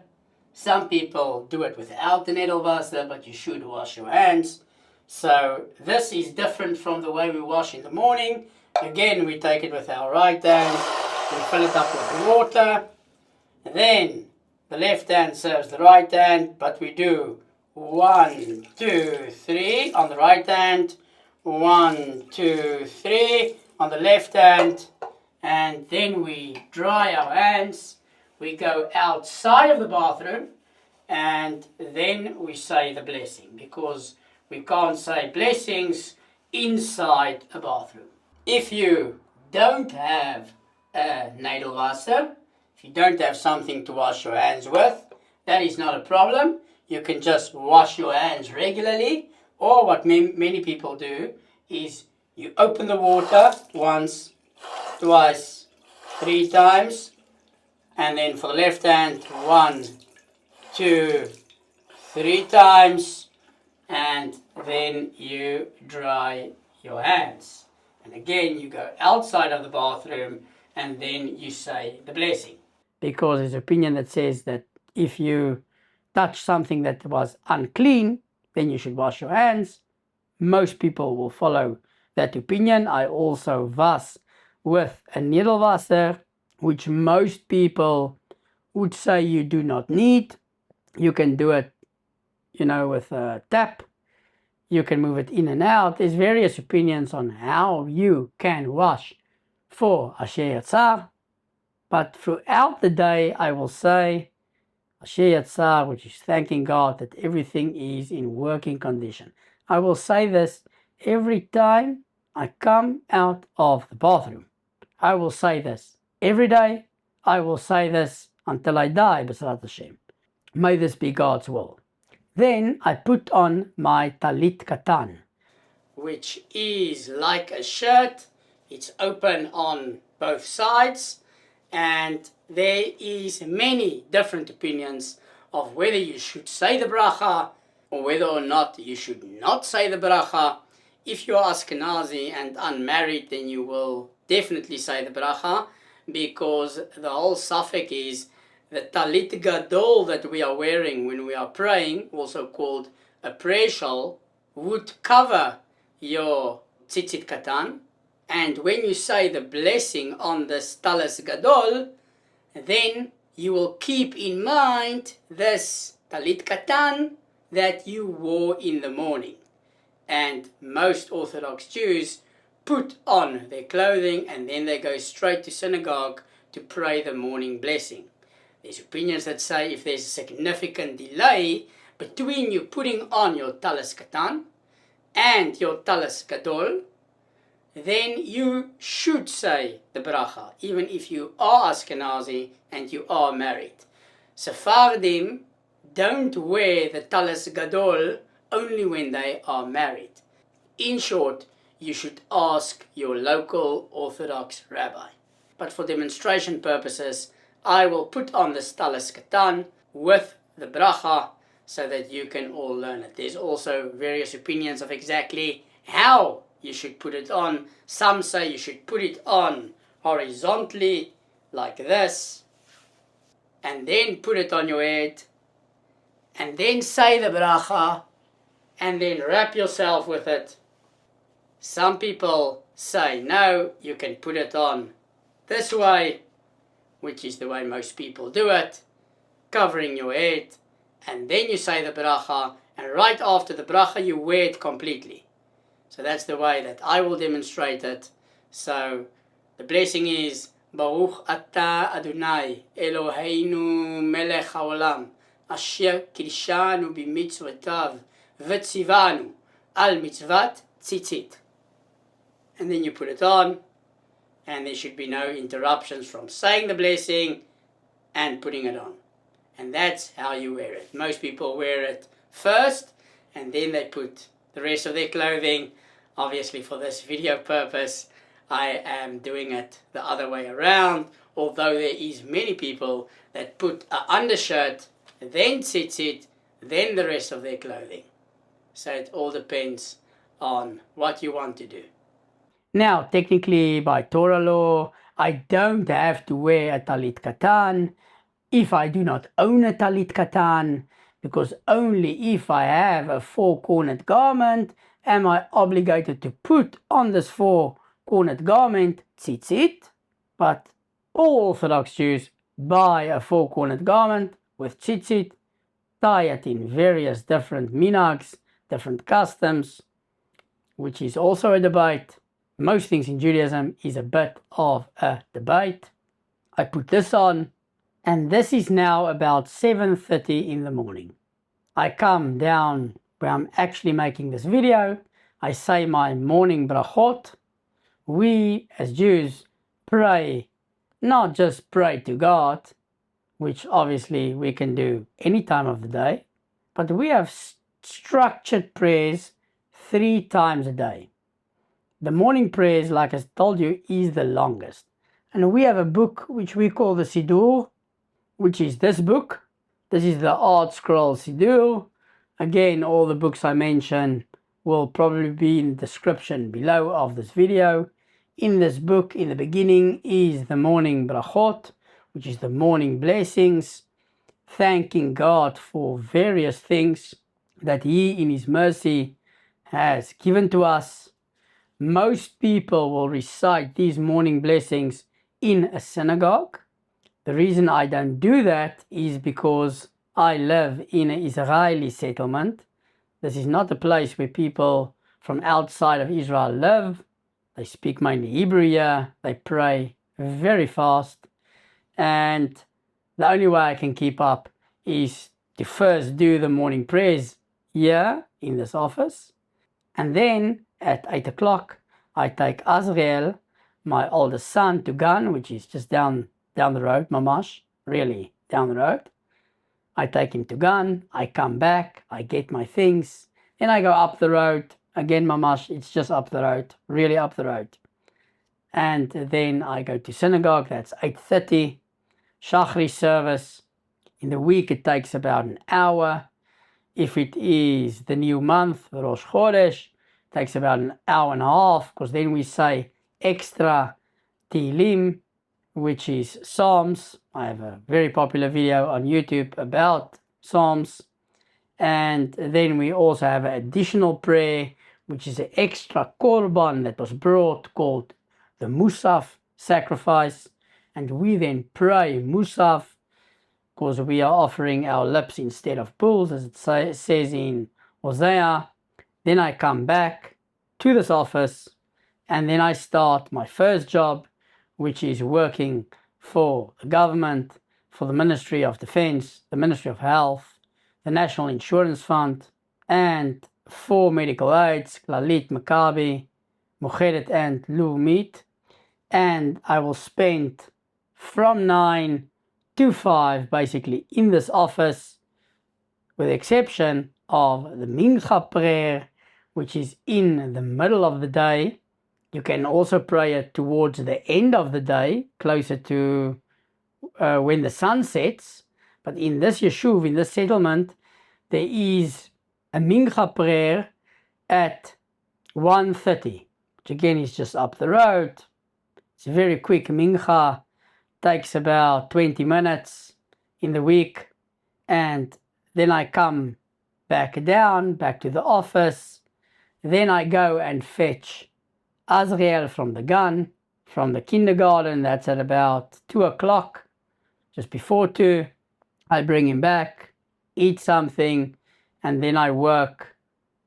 Some people do it without the Nadelwasser, but you should wash your hands. So this is different from the way we wash in the morning. Again, we take it with our right hand, we fill it up with water. And then the left hand serves the right hand, but we do 1, 2, 3 on the right hand, 1, 2, 3 on the left hand, and then we dry our hands. We go outside of the bathroom, and then we say the blessing, because we can't say blessings inside a bathroom. If you don't have a Nadelwasser, if you don't have something to wash your hands with, that is not a problem. You can just wash your hands regularly, or what many people do is you open the water once, twice, 3 times, and then for the left hand, 1, 2, 3 times, and then you dry your hands. And again, you go outside of the bathroom, and then you say the blessing. Because there's an opinion that says that if you touch something that was unclean, then you should wash your hands. Most people will follow that opinion. I also was with a Nadelwasser, which most people would say you do not need. You can do it, with a tap. You can move it in and out. There's various opinions on how you can wash for Asher Yatzar. But throughout the day, I will say Asher Yatzar, which is thanking God that everything is in working condition. I will say this every time I come out of the bathroom. I will say this every day. I will say this until I die, B'ezrat Hashem. May this be God's will. Then I put on my talit katan, which is like a shirt. It's open on both sides, and there is many different opinions of whether you should say the bracha or whether or not you should not say the bracha. If you are Ashkenazi and unmarried, then you will definitely say the bracha, because the whole suffix is the talit gadol that we are wearing when we are praying, also called a prayer shawl, would cover your tzitzit katan. And when you say the blessing on this talis gadol, then you will keep in mind this talit katan that you wore in the morning. And most Orthodox Jews put on their clothing and then they go straight to synagogue to pray the morning blessing. There's opinions that say if there's a significant delay between you putting on your talis katan and your talis gadol, then you should say the bracha, even if you are Ashkenazi and you are married. Sephardim don't wear the talis gadol only when they are married. In short, you should ask your local Orthodox rabbi. But for demonstration purposes, I will put on this talis katan with the bracha so that you can all learn it. There's also various opinions of exactly how you should put it on. Some say you should put it on horizontally like this, and then put it on your head, and then say the bracha, and then wrap yourself with it. Some people say, no, you can put it on this way, which is the way most people do it, covering your head, and then you say the bracha, and right after the bracha you wear it completely. So that's the way that I will demonstrate it. So the blessing is, Baruch Ata Adonai Eloheinu Melech Haolam Asher Kirshanu B'mitzvotav V'tzivanu Al Mitzvat Tzitzit. And then you put it on, and there should be no interruptions from saying the blessing and putting it on. And that's how you wear it. Most people wear it first, and then they put the rest of their clothing. Obviously, for this video purpose, I am doing it the other way around, although there is many people that put an undershirt, then tzitzit, then the rest of their clothing. So it all depends on what you want to do. Now, technically, by Torah law, I don't have to wear a talit katan if I do not own a talit katan, because only if I have a four-cornered garment am I obligated to put on this four-cornered garment tzitzit. But all Orthodox Jews buy a four-cornered garment with tzitzit, tie it in various different minags, different customs, which is also a debate. Most things in Judaism is a bit of a debate. I put this on, and this is now about 7:30 in the morning. I come down where I'm actually making this video. I say my morning brachot. We as Jews pray, not just pray to God, which obviously we can do any time of the day, but we have structured prayers 3 times a day. The morning prayers, like I told you, is the longest. And we have a book which we call the Siddur, which is this book. This is the Art Scroll Siddur. Again, all the books I mention will probably be in the description below of this video. In this book, in the beginning, is the morning brachot, which is the morning blessings, thanking God for various things that He, in His mercy, has given to us. Most people will recite these morning blessings in a synagogue. The reason I don't do that is because I live in an Israeli settlement. This is not a place where people from outside of Israel live. They speak mainly Hebrew here. They pray very fast. And the only way I can keep up is to first do the morning prayers here in this office. And then at 8 o'clock, I take Azriel, my oldest son, to Gan, which is just down the road, mamash, really down the road. I take him to Gan, I come back, I get my things, then I go up the road, again mamash, it's just up the road, really up the road. And then I go to synagogue, that's 8:30, Shachri service. In the week it takes about an hour. If it is the new month, Rosh Chodesh, it takes about an hour and a half, because then we say extra Tehillim, which is Psalms. I have a very popular video on YouTube about Psalms. And then we also have an additional prayer, which is an extra korban that was brought, called the Musaf sacrifice. And we then pray Musaf, because we are offering our lips instead of bulls, as it says in Hosea. Then I come back to this office, and then I start my first job, which is working for the government, for the Ministry of Defense, the Ministry of Health, the National Insurance Fund, and for medical aids, Klalit, Maccabi, Mochedet, and Leumit. And I will spend from 9 to 5 basically in this office, with the exception of the Mincha prayer, which is in the middle of the day. You can also pray it towards the end of the day, closer to when the sun sets. But in this yeshuv, in this settlement, there is a Mincha prayer at 1:30, which again is just up the road. It's a very quick Mincha, takes about 20 minutes in the week, and then I come back down, back to the office. Then I go and fetch Azriel from the gun, from the kindergarten. That's at about 2 o'clock, just before 2. I bring him back, eat something, and then I work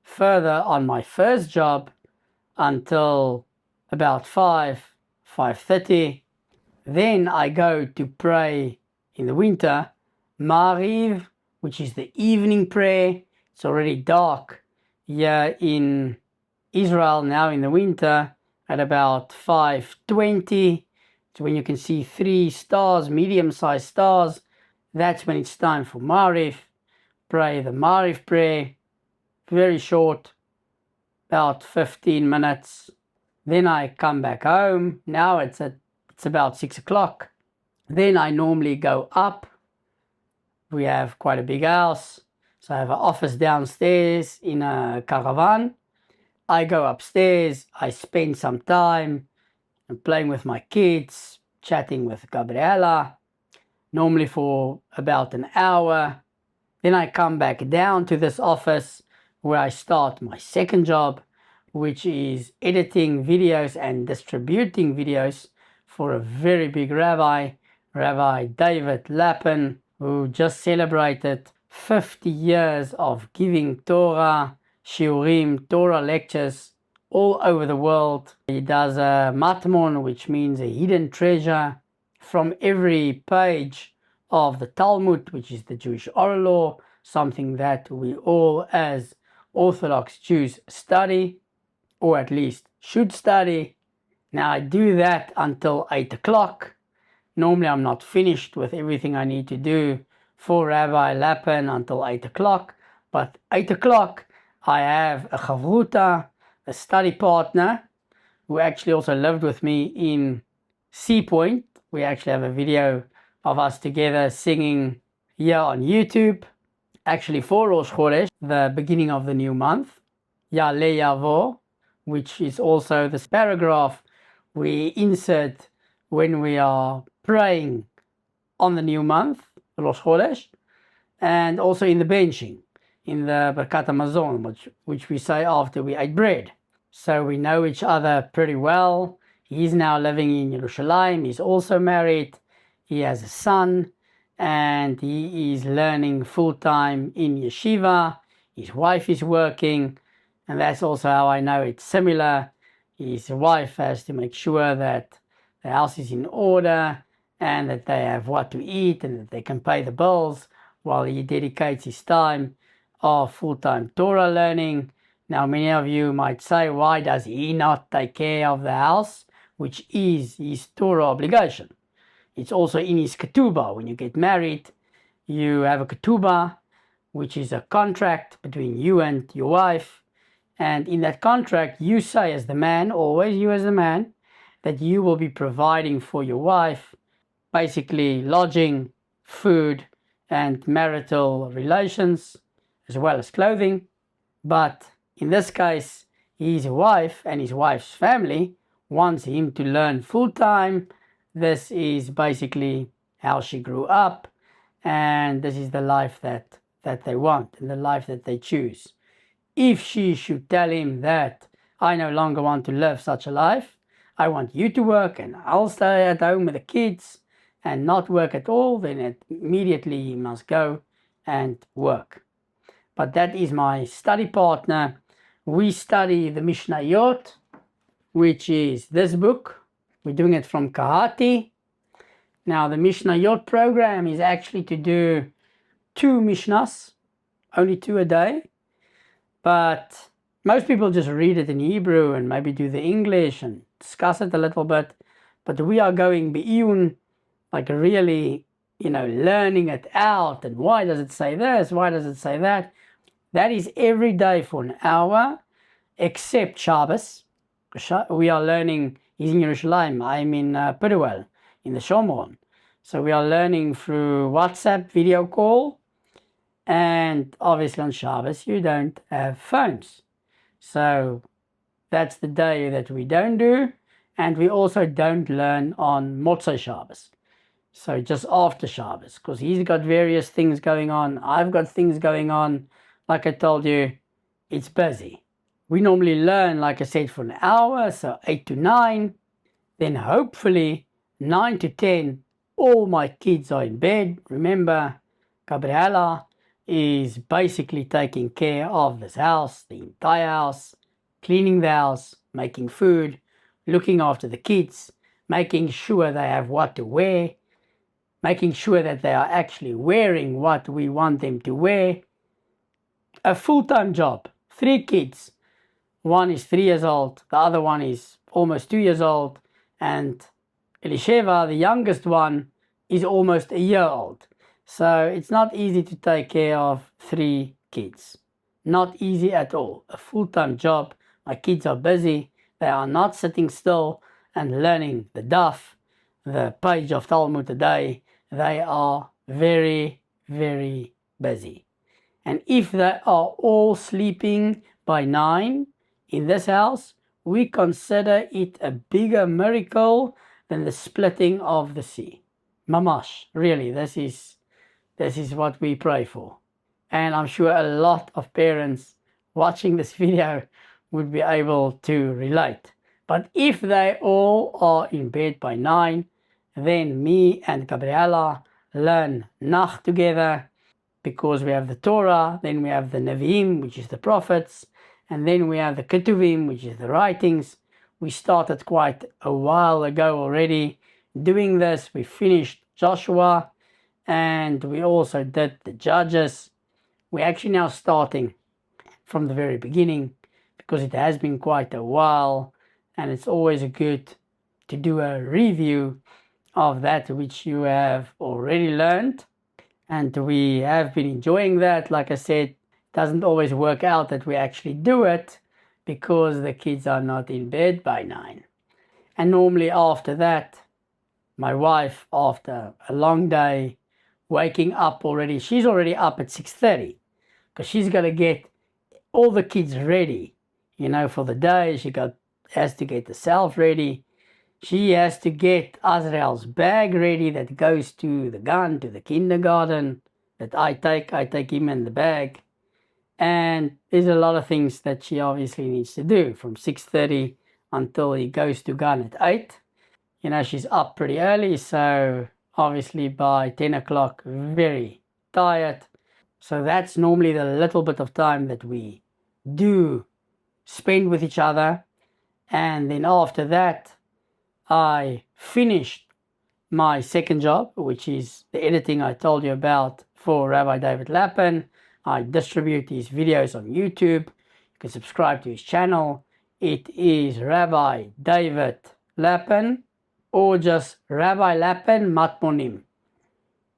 further on my first job until about 5:30. Then I go to pray in the winter, Mariv, which is the evening prayer. It's already dark here in Israel now in the winter at about 5:20. It's when you can see 3 stars, medium-sized stars. That's when it's time for Mariv. Pray the Mariv prayer, very short, about 15 minutes. Then I come back home. Now it's about 6 o'clock. Then I normally go up. We have quite a big house, so I have an office downstairs in a caravan. I go upstairs, I spend some time playing with my kids, chatting with Gabriela, normally for about an hour. Then I come back down to this office where I start my second job, which is editing videos and distributing videos for a very big rabbi, Rabbi David Lappin, who just celebrated 50 years of giving Torah, shiurim, Torah lectures all over the world. He does a matmon, which means a hidden treasure, from every page of the Talmud, which is the Jewish oral law, something that we all as Orthodox Jews study, or at least should study. Now I do that until 8 o'clock. Normally I'm not finished with everything I need to do for Rabbi Lappin until 8 o'clock, but 8 o'clock I have a chavruta, a study partner, who actually also lived with me in Sea Point. We actually have a video of us together singing here on YouTube, actually for Rosh Chodesh, the beginning of the new month, Ya'aleh Yavo, which is also this paragraph we insert when we are praying on the new month, Rosh Chodesh, and also in the benching, in the Birkat HaMazon, which we say after we ate bread. So we know each other pretty well. He's now living in Yerushalayim. He's also married. He has a son, and he is learning full-time in yeshiva. His wife is working, and that's also how I know it's similar. His wife has to make sure that the house is in order and that they have what to eat and that they can pay the bills, while he dedicates his time of full-time Torah learning. Now, many of you might say, why does he not take care of the house, which is his Torah obligation? It's also in his ketubah. When you get married, you have a ketubah, which is a contract between you and your wife. And in that contract, you say as the man, always you as the man, that you will be providing for your wife basically lodging, food, and marital relations, as well as clothing. But in this case, his wife and his wife's family wants him to learn full-time. This is basically how she grew up, and this is the life that they want and the life that they choose. If she should tell him that I no longer want to live such a life, I want you to work and I'll stay at home with the kids and not work at all, then immediately he must go and work. But that is my study partner. We study the Mishnayot, which is this book. We're doing it from Kahati. Now, the Mishnayot program is actually to do 2 Mishnahs, only 2 a day. But most people just read it in Hebrew and maybe do the English and discuss it a little bit. But we are going be'iyun, like really learning it out, and why does it say this, why does it say that. That is every day for an hour, except Shabbos. We are learning, he's in Yerushalayim, I'm in Puduel, in the Shomron. So we are learning through WhatsApp video call, and obviously on Shabbos you don't have phones. So that's the day that we don't do, and we also don't learn on Motzei Shabbos. So just after Shabbos, because he's got various things going on, I've got things going on. Like I told you, it's busy. We normally learn, like I said, for an hour, so 8 to 9. Then hopefully 9 to 10, all my kids are in bed. Remember, Gabriela is basically taking care of this house, the entire house, cleaning the house, making food, looking after the kids, making sure they have what to wear, making sure that they are actually wearing what we want them to wear. A full-time job. 3 kids. One is 3 years old, the other one is almost 2 years old, and Elisheva, the youngest one, is almost a year old. So it's not easy to take care of 3 kids. Not easy at all. A full-time job. My kids are busy. They are not sitting still and learning the daf, the page of Talmud a day. They are very, very busy. And if they are all sleeping by 9 in this house, we consider it a bigger miracle than the splitting of the sea. Mamash, really, this is what we pray for. And I'm sure a lot of parents watching this video would be able to relate. But if they all are in bed by 9, then me and Gabriela learn Nach together, because we have the Torah, then we have the Nevi'im, which is the prophets, and then we have the Ketuvim, which is the writings. We started quite a while ago already doing this. We finished Joshua, and we also did the Judges. We're actually now starting from the very beginning, because it has been quite a while, and it's always good to do a review of that which you have already learned. And we have been enjoying that. Like I said, it doesn't always work out that we actually do it, because the kids are not in bed by 9. And normally after that, my wife, after a long day, waking up already, she's already up at 6:30, because she's got to get all the kids ready, for the day. She has to get herself ready. She has to get Azrael's bag ready that goes to the gun, to the kindergarten, that I take him in the bag. And there's a lot of things that she obviously needs to do from 6:30 until he goes to gun at 8. She's up pretty early, so obviously by 10 o'clock, very tired. So that's normally the little bit of time that we do spend with each other. And then after that, I finished my second job, which is the editing I told you about for Rabbi David Lappin. I distribute his videos on YouTube. You can subscribe to his channel. It is Rabbi David Lappin, or just Rabbi Lappin Matmonim.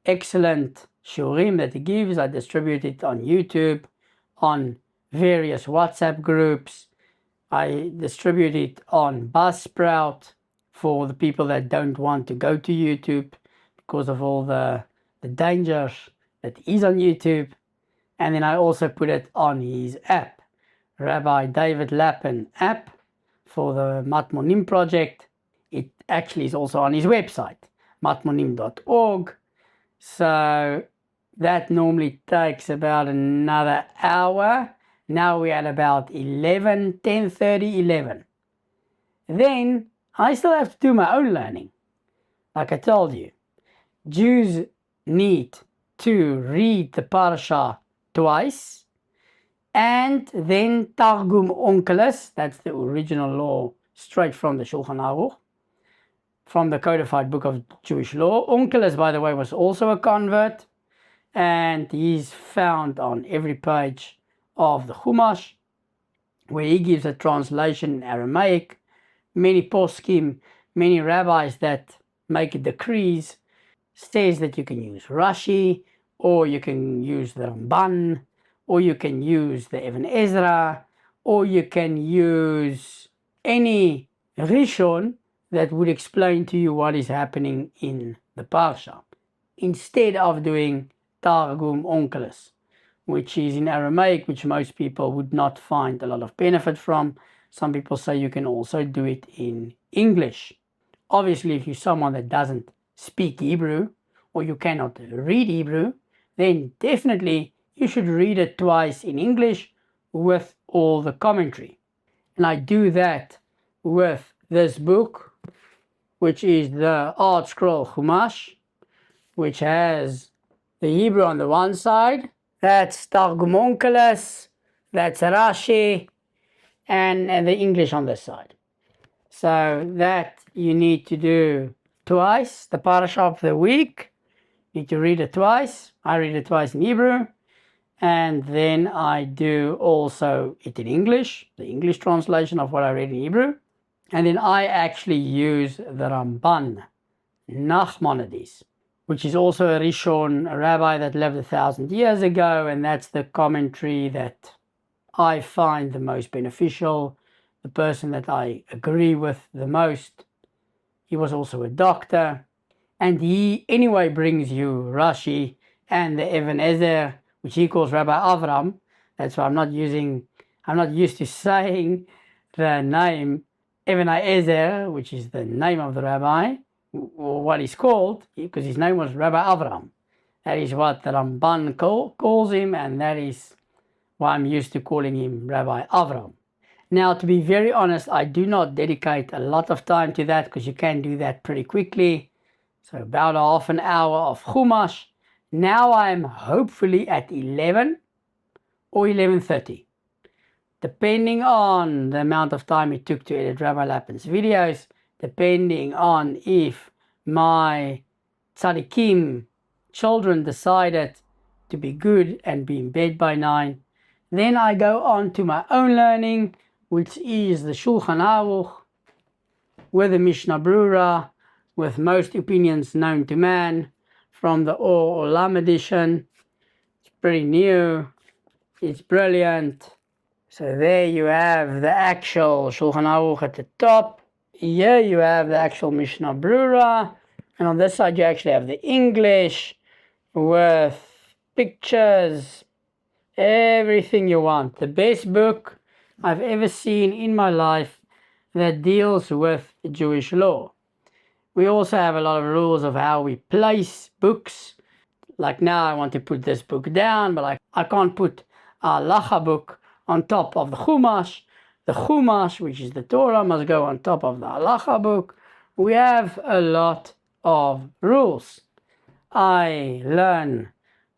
Excellent shurim that he gives. I distribute it on YouTube, on various WhatsApp groups. I distribute it on Buzzsprout for the people that don't want to go to YouTube because of all the dangers that is on YouTube. And then I also put it on his app, Rabbi David Lappin app, for the Matmonim project. It actually is also on his website, matmonim.org. So that normally takes about another hour. Now we're at about 10:30, 11. Then I still have to do my own learning. Like I told you, Jews need to read the parasha twice, and then Targum Onkelos, that's the original law straight from the Shulchan Aruch, from the codified book of Jewish law. Onkelos, by the way, was also a convert, and he's found on every page of the Chumash, where he gives a translation in Aramaic. Many poskim, many rabbis that make decrees says that you can use Rashi, or you can use the Ramban, or you can use the Ibn Ezra, or you can use any Rishon that would explain to you what is happening in the Parsha, instead of doing Targum Onkelos, which is in Aramaic, which most people would not find a lot of benefit from. Some people say you can also do it in English. Obviously, if you're someone that doesn't speak Hebrew, or you cannot read Hebrew, then definitely you should read it twice in English with all the commentary. And I do that with this book, which is the Art Scroll Chumash, which has the Hebrew on the one side, that's Targum Onkelos, that's Rashi, and the English on this side. So that you need to do twice. The parasha of the week, you need to read it twice. I read it twice in Hebrew, and then I do also it in English, the English translation of what I read in Hebrew. And then I actually use the Ramban, Nachmanides, which is also a Rishon, a rabbi that lived 1,000 years ago, and that's the commentary that I find the most beneficial, the person that I agree with the most. He was also a doctor, and he anyway brings you Rashi and the Ibn Ezra, which he calls Rabbi Avram. That's why I'm not used to saying the name Ibn Ezra, which is the name of the rabbi, or what he's called, because his name was Rabbi Avram. That is what the Ramban calls him, and that is why I'm used to calling him Rabbi Avram. Now, to be very honest, I do not dedicate a lot of time to that, because you can do that pretty quickly. So about half an hour of Chumash. Now I'm hopefully at 11 or 11:30, depending on the amount of time it took to edit Rabbi Lapin's videos, depending on if my tzaddikim children decided to be good and be in bed by 9. Then I go on to my own learning, which is the Shulchan Aruch, with the Mishnah Brura, with most opinions known to man, from the Or Olam edition. It's pretty new, it's brilliant. So there you have the actual Shulchan Aruch at the top. Here you have the actual Mishnah Brura, and on this side you actually have the English with pictures, everything you want. The best book I've ever seen in my life that deals with Jewish law. We also have a lot of rules of how we place books. Like now I want to put this book down, but I can't put a halacha book on top of the Chumash. The Chumash, which is the Torah, must go on top of the halacha book. We have a lot of rules. I learn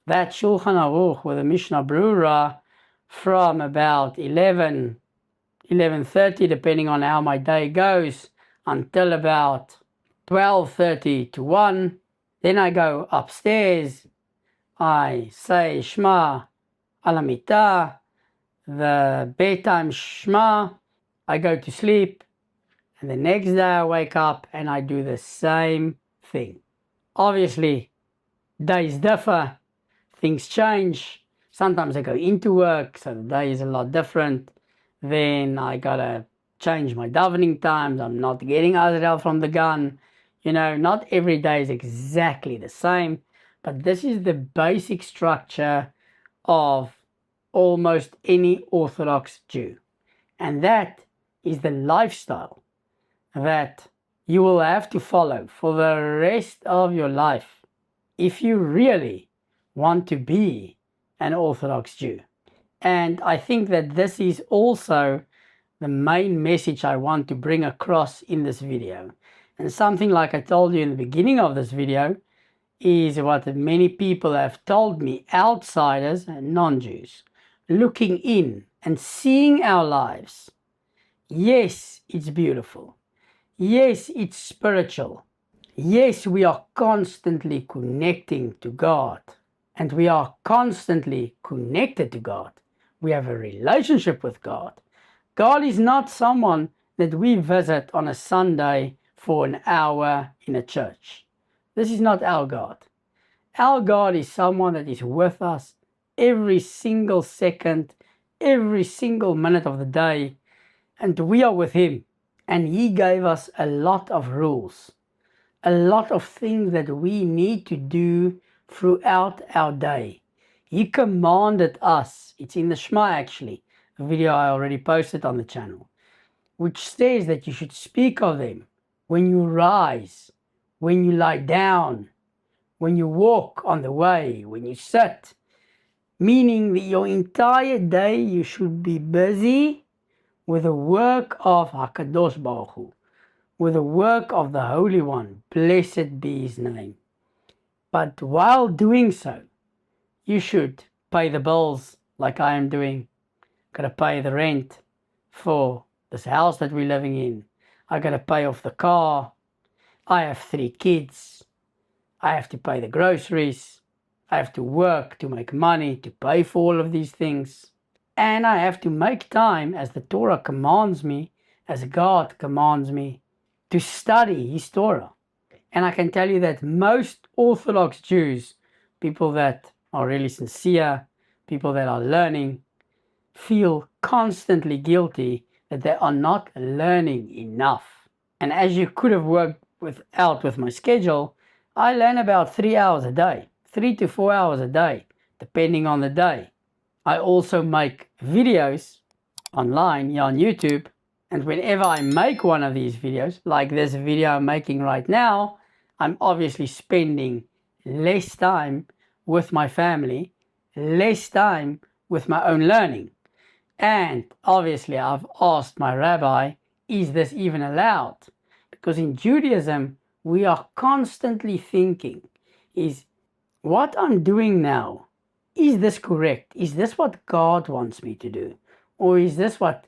that Shulchan Aruch with the Mishnah Brura from about 11:30, depending on how my day goes, until about 12:30 to 1. Then I go upstairs. I say Shema Alamita, the bedtime Shema. I go to sleep, and the next day I wake up and I do the same thing. Obviously, days differ, things change. Sometimes I go into work, so the day is a lot different. Then I gotta change my davening times. I'm not getting Azrael from the gun. Not every day is exactly the same, but this is the basic structure of almost any Orthodox Jew. And that is the lifestyle that you will have to follow for the rest of your life if you really want to be an Orthodox Jew. And I think that this is also the main message I want to bring across in this video. And something like I told you in the beginning of this video is what many people have told me, outsiders and non-Jews, looking in and seeing our lives. Yes, it's beautiful. Yes, it's spiritual. Yes, we are constantly connecting to God, and we are constantly connected to God. We have a relationship with God. God is not someone that we visit on a Sunday for an hour in a church. This is not our God. Our God is someone that is with us every single second, every single minute of the day, and we are with Him. And He gave us a lot of rules, a lot of things that we need to do throughout our day. He commanded us, it's in the Shema actually, a video I already posted on the channel, which says that you should speak of them when you rise, when you lie down, when you walk on the way, when you sit, meaning that your entire day you should be busy with the work of HaKadosh Baruch Hu, with the work of the Holy One, blessed be His name. But while doing so, you should pay the bills like I am doing. Gotta pay the rent for this house that we're living in. I gotta pay off the car. I have 3 kids. I have to pay the groceries. I have to work to make money to pay for all of these things. And I have to make time, as the Torah commands me, as God commands me, to study His Torah. And I can tell you that most Orthodox Jews, people that are really sincere, people that are learning, feel constantly guilty that they are not learning enough. And as you could have worked out with my schedule, I learn about 3 hours a day, 3 to 4 hours a day, depending on the day. I also make videos online here on YouTube, and whenever I make one of these videos, like this video I'm making right now, I'm obviously spending less time with my family, less time with my own learning. And obviously I've asked my rabbi, is this even allowed? Because in Judaism, we are constantly thinking, is what I'm doing now, is this correct? Is this what God wants me to do? Or is this what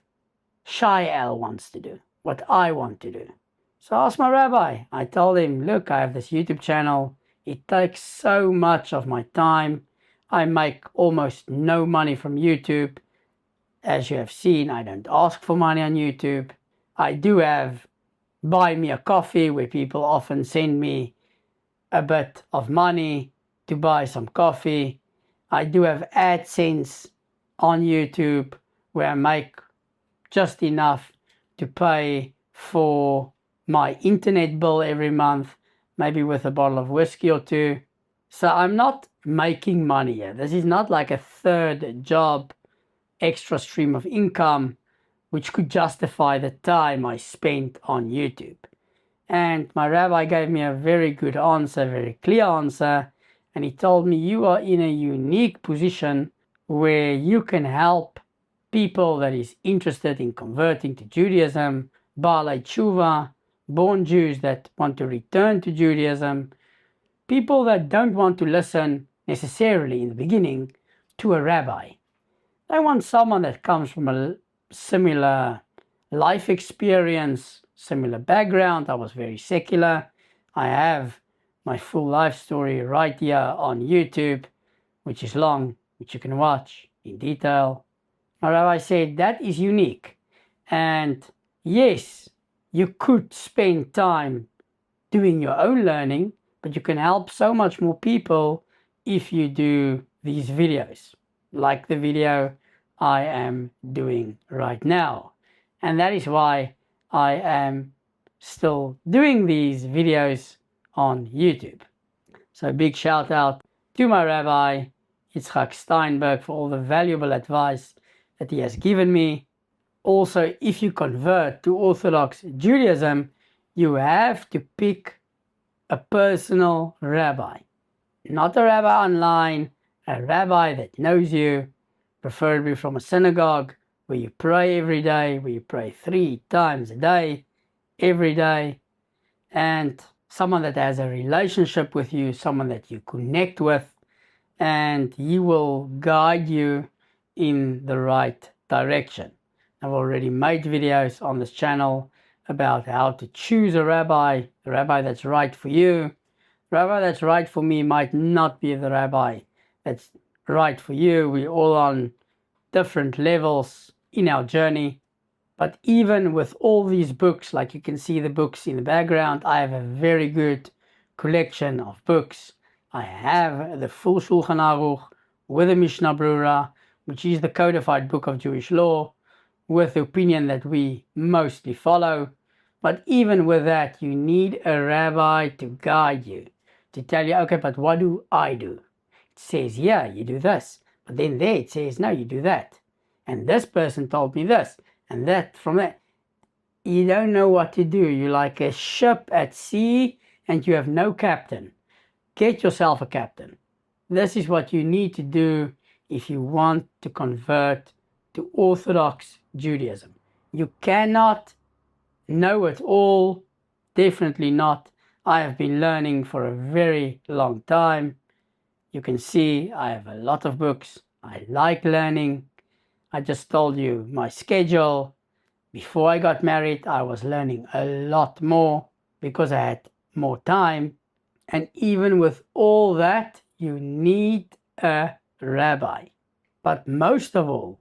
Shayel wants to do, what I want to do? So I asked my rabbi. I told him, look, I have this YouTube channel. It takes so much of my time. I make almost no money from YouTube. As you have seen, I don't ask for money on YouTube. I do have buy me a coffee, where people often send me a bit of money to buy some coffee. I do have AdSense on YouTube, where I make just enough to pay for my internet bill every month, maybe with a bottle of whiskey or 2. So I'm not making money here. This is not like a third job, extra stream of income, which could justify the time I spent on YouTube. And my rabbi gave me a very good answer, very clear answer, and he told me, you are in a unique position where you can help people that is interested in converting to Judaism, Baalei Tshuva, born Jews that want to return to Judaism, people that don't want to listen necessarily in the beginning to a rabbi. They want someone that comes from a similar life experience, similar background. I was very secular. I have my full life story right here on YouTube, which is long, which you can watch in detail. My rabbi said that is unique. And yes, you could spend time doing your own learning, but you can help so much more people if you do these videos, like the video I am doing right now. And that is why I am still doing these videos on YouTube. So big shout out to my rabbi, Yitzhak Steinberg, for all the valuable advice that he has given me. Also, if you convert to Orthodox Judaism, you have to pick a personal rabbi. Not a rabbi online, a rabbi that knows you, preferably from a synagogue where you pray every day, where you pray 3 times a day, every day, and someone that has a relationship with you, someone that you connect with, and he will guide you in the right direction. I've already made videos on this channel about how to choose a rabbi that's right for you. The rabbi that's right for me might not be the rabbi that's right for you. We're all on different levels in our journey. But even with all these books, like you can see the books in the background, I have a very good collection of books. I have the full Shulchan Aruch with the Mishnah Brura, which is the codified book of Jewish law, with the opinion that we mostly follow. But even with that, you need a rabbi to guide you, to tell you, okay, but what do I do? It says, yeah, you do this. But then there it says, no, you do that. And this person told me this, and that from that. You don't know what to do. You're like a ship at sea and you have no captain. Get yourself a captain. This is what you need to do if you want to convert to Orthodox Judaism. You cannot know it all. Definitely not. I have been learning for a very long time. You can see I have a lot of books. I like learning. I just told you my schedule. Before I got married, I was learning a lot more because I had more time. And even with all that, you need a rabbi. But most of all,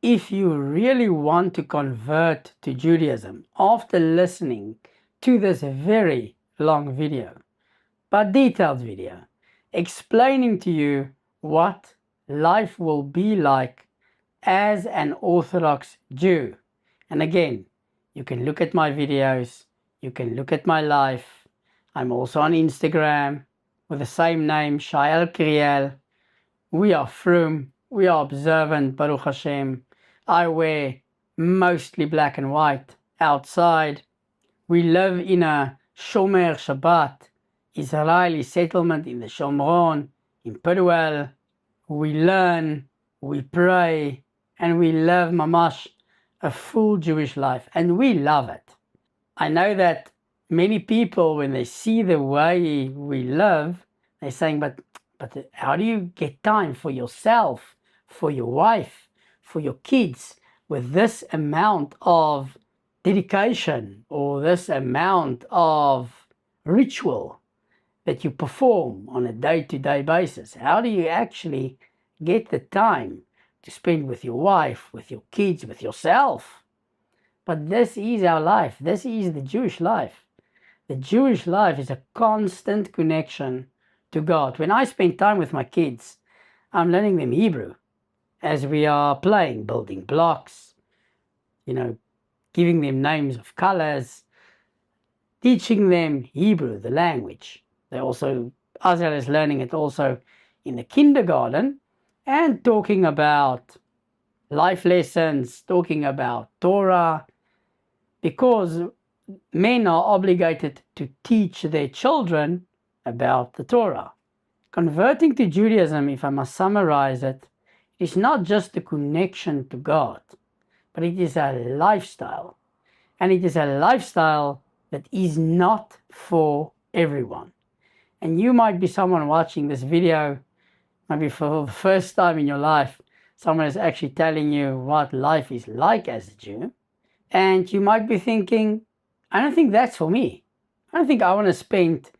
if you really want to convert to Judaism after listening to this very long video, but detailed video, explaining to you what life will be like as an Orthodox Jew. And again, you can look at my videos, you can look at my life. I'm also on Instagram with the same name, Shayel Kriel. We are frum, we are observant, Baruch Hashem. I wear mostly black and white outside. We live in a Shomer Shabbat, Israeli settlement in the Shomron, in Peruel. We learn, we pray, and we live mamash a full Jewish life, and we love it. I know that many people, when they see the way we live, they're saying, but how do you get time for yourself, for your wife, for your kids, with this amount of dedication or this amount of ritual that you perform on a day-to-day basis? How do you actually get the time to spend with your wife, with your kids, with yourself? But this is our life. This is the Jewish life. The Jewish life is a constant connection to God. When I spend time with my kids, I'm learning them Hebrew as we are playing, building blocks, giving them names of colors, teaching them Hebrew, the language. Israel is learning it also in the kindergarten, and talking about life lessons, talking about Torah, because men are obligated to teach their children about the Torah. Converting to Judaism, if I must summarize it, is not just a connection to God, but it is a lifestyle. And it is a lifestyle that is not for everyone. And you might be someone watching this video, maybe for the first time in your life, someone is actually telling you what life is like as a Jew. And you might be thinking, I don't think that's for me. I don't think I want to spend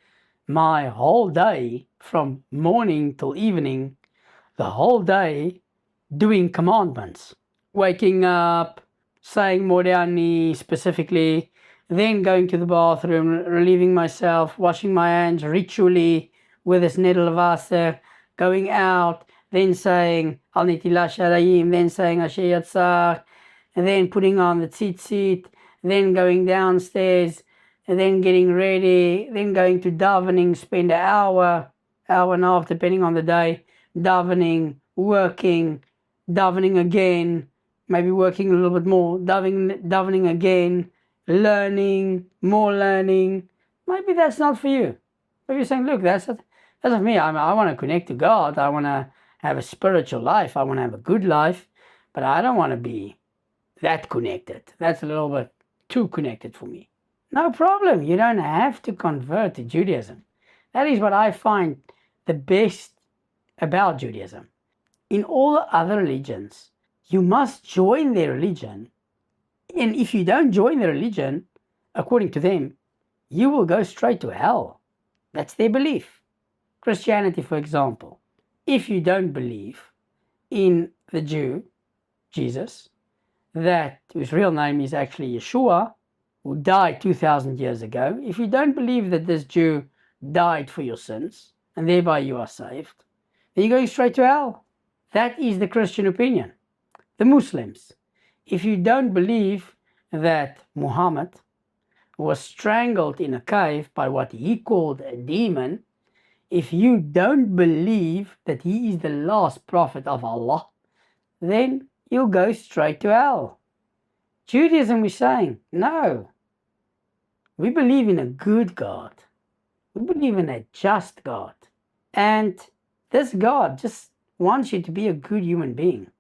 my whole day from morning till evening, the whole day doing commandments. Waking up, saying Moriani specifically, then going to the bathroom, relieving myself, washing my hands ritually with this nettle of water, going out, then saying Al Nitilah Shalayim, then saying Asher Yatzar, and then putting on the tzitzit, then going downstairs, and then getting ready, then going to davening, spend an hour and a half, depending on the day, davening, working, davening again, maybe working a little bit more, davening again, learning, more learning. Maybe that's not for you. Maybe you're saying, look, that's not me. I want to connect to God. I want to have a spiritual life. I want to have a good life, but I don't want to be that connected. That's a little bit too connected for me. No problem. You don't have to convert to Judaism. That is what I find the best about Judaism. In all the other religions, you must join their religion. And if you don't join the religion, according to them, you will go straight to hell. That's their belief. Christianity, for example, if you don't believe in the Jew, Jesus, whose real name is actually Yeshua, who died 2,000 years ago, if you don't believe that this Jew died for your sins, and thereby you are saved, then you're going straight to hell. That is the Christian opinion. The Muslims, if you don't believe that Muhammad was strangled in a cave by what he called a demon, if you don't believe that he is the last prophet of Allah, then you'll go straight to hell. Judaism is saying, no, we believe in a good God. We believe in a just God. And this God just wants you to be a good human being.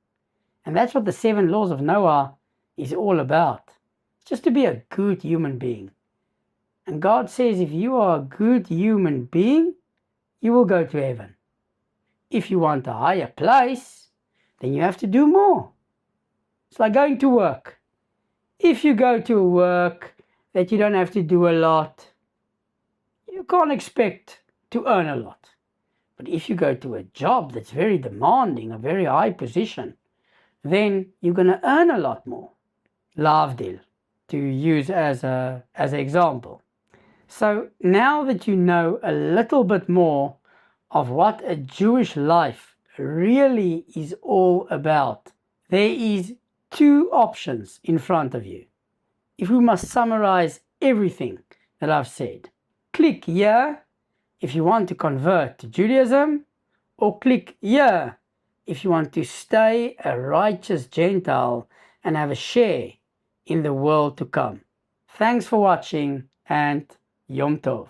And that's what the 7 laws of Noah is all about. It's just to be a good human being. And God says if you are a good human being, you will go to heaven. If you want a higher place, then you have to do more. It's like going to work. If you go to work that you don't have to do a lot, you can't expect to earn a lot. But if you go to a job that's very demanding, a very high position, then you're going to earn a lot more. Lavdil, to use as an example. So now that you know a little bit more of what a Jewish life really is all about, there is 2 options in front of you. If we must summarize everything that I've said, click here if you want to convert to Judaism, or click here if you want to stay a righteous Gentile and have a share in the world to come. Thanks for watching, and Yom Tov.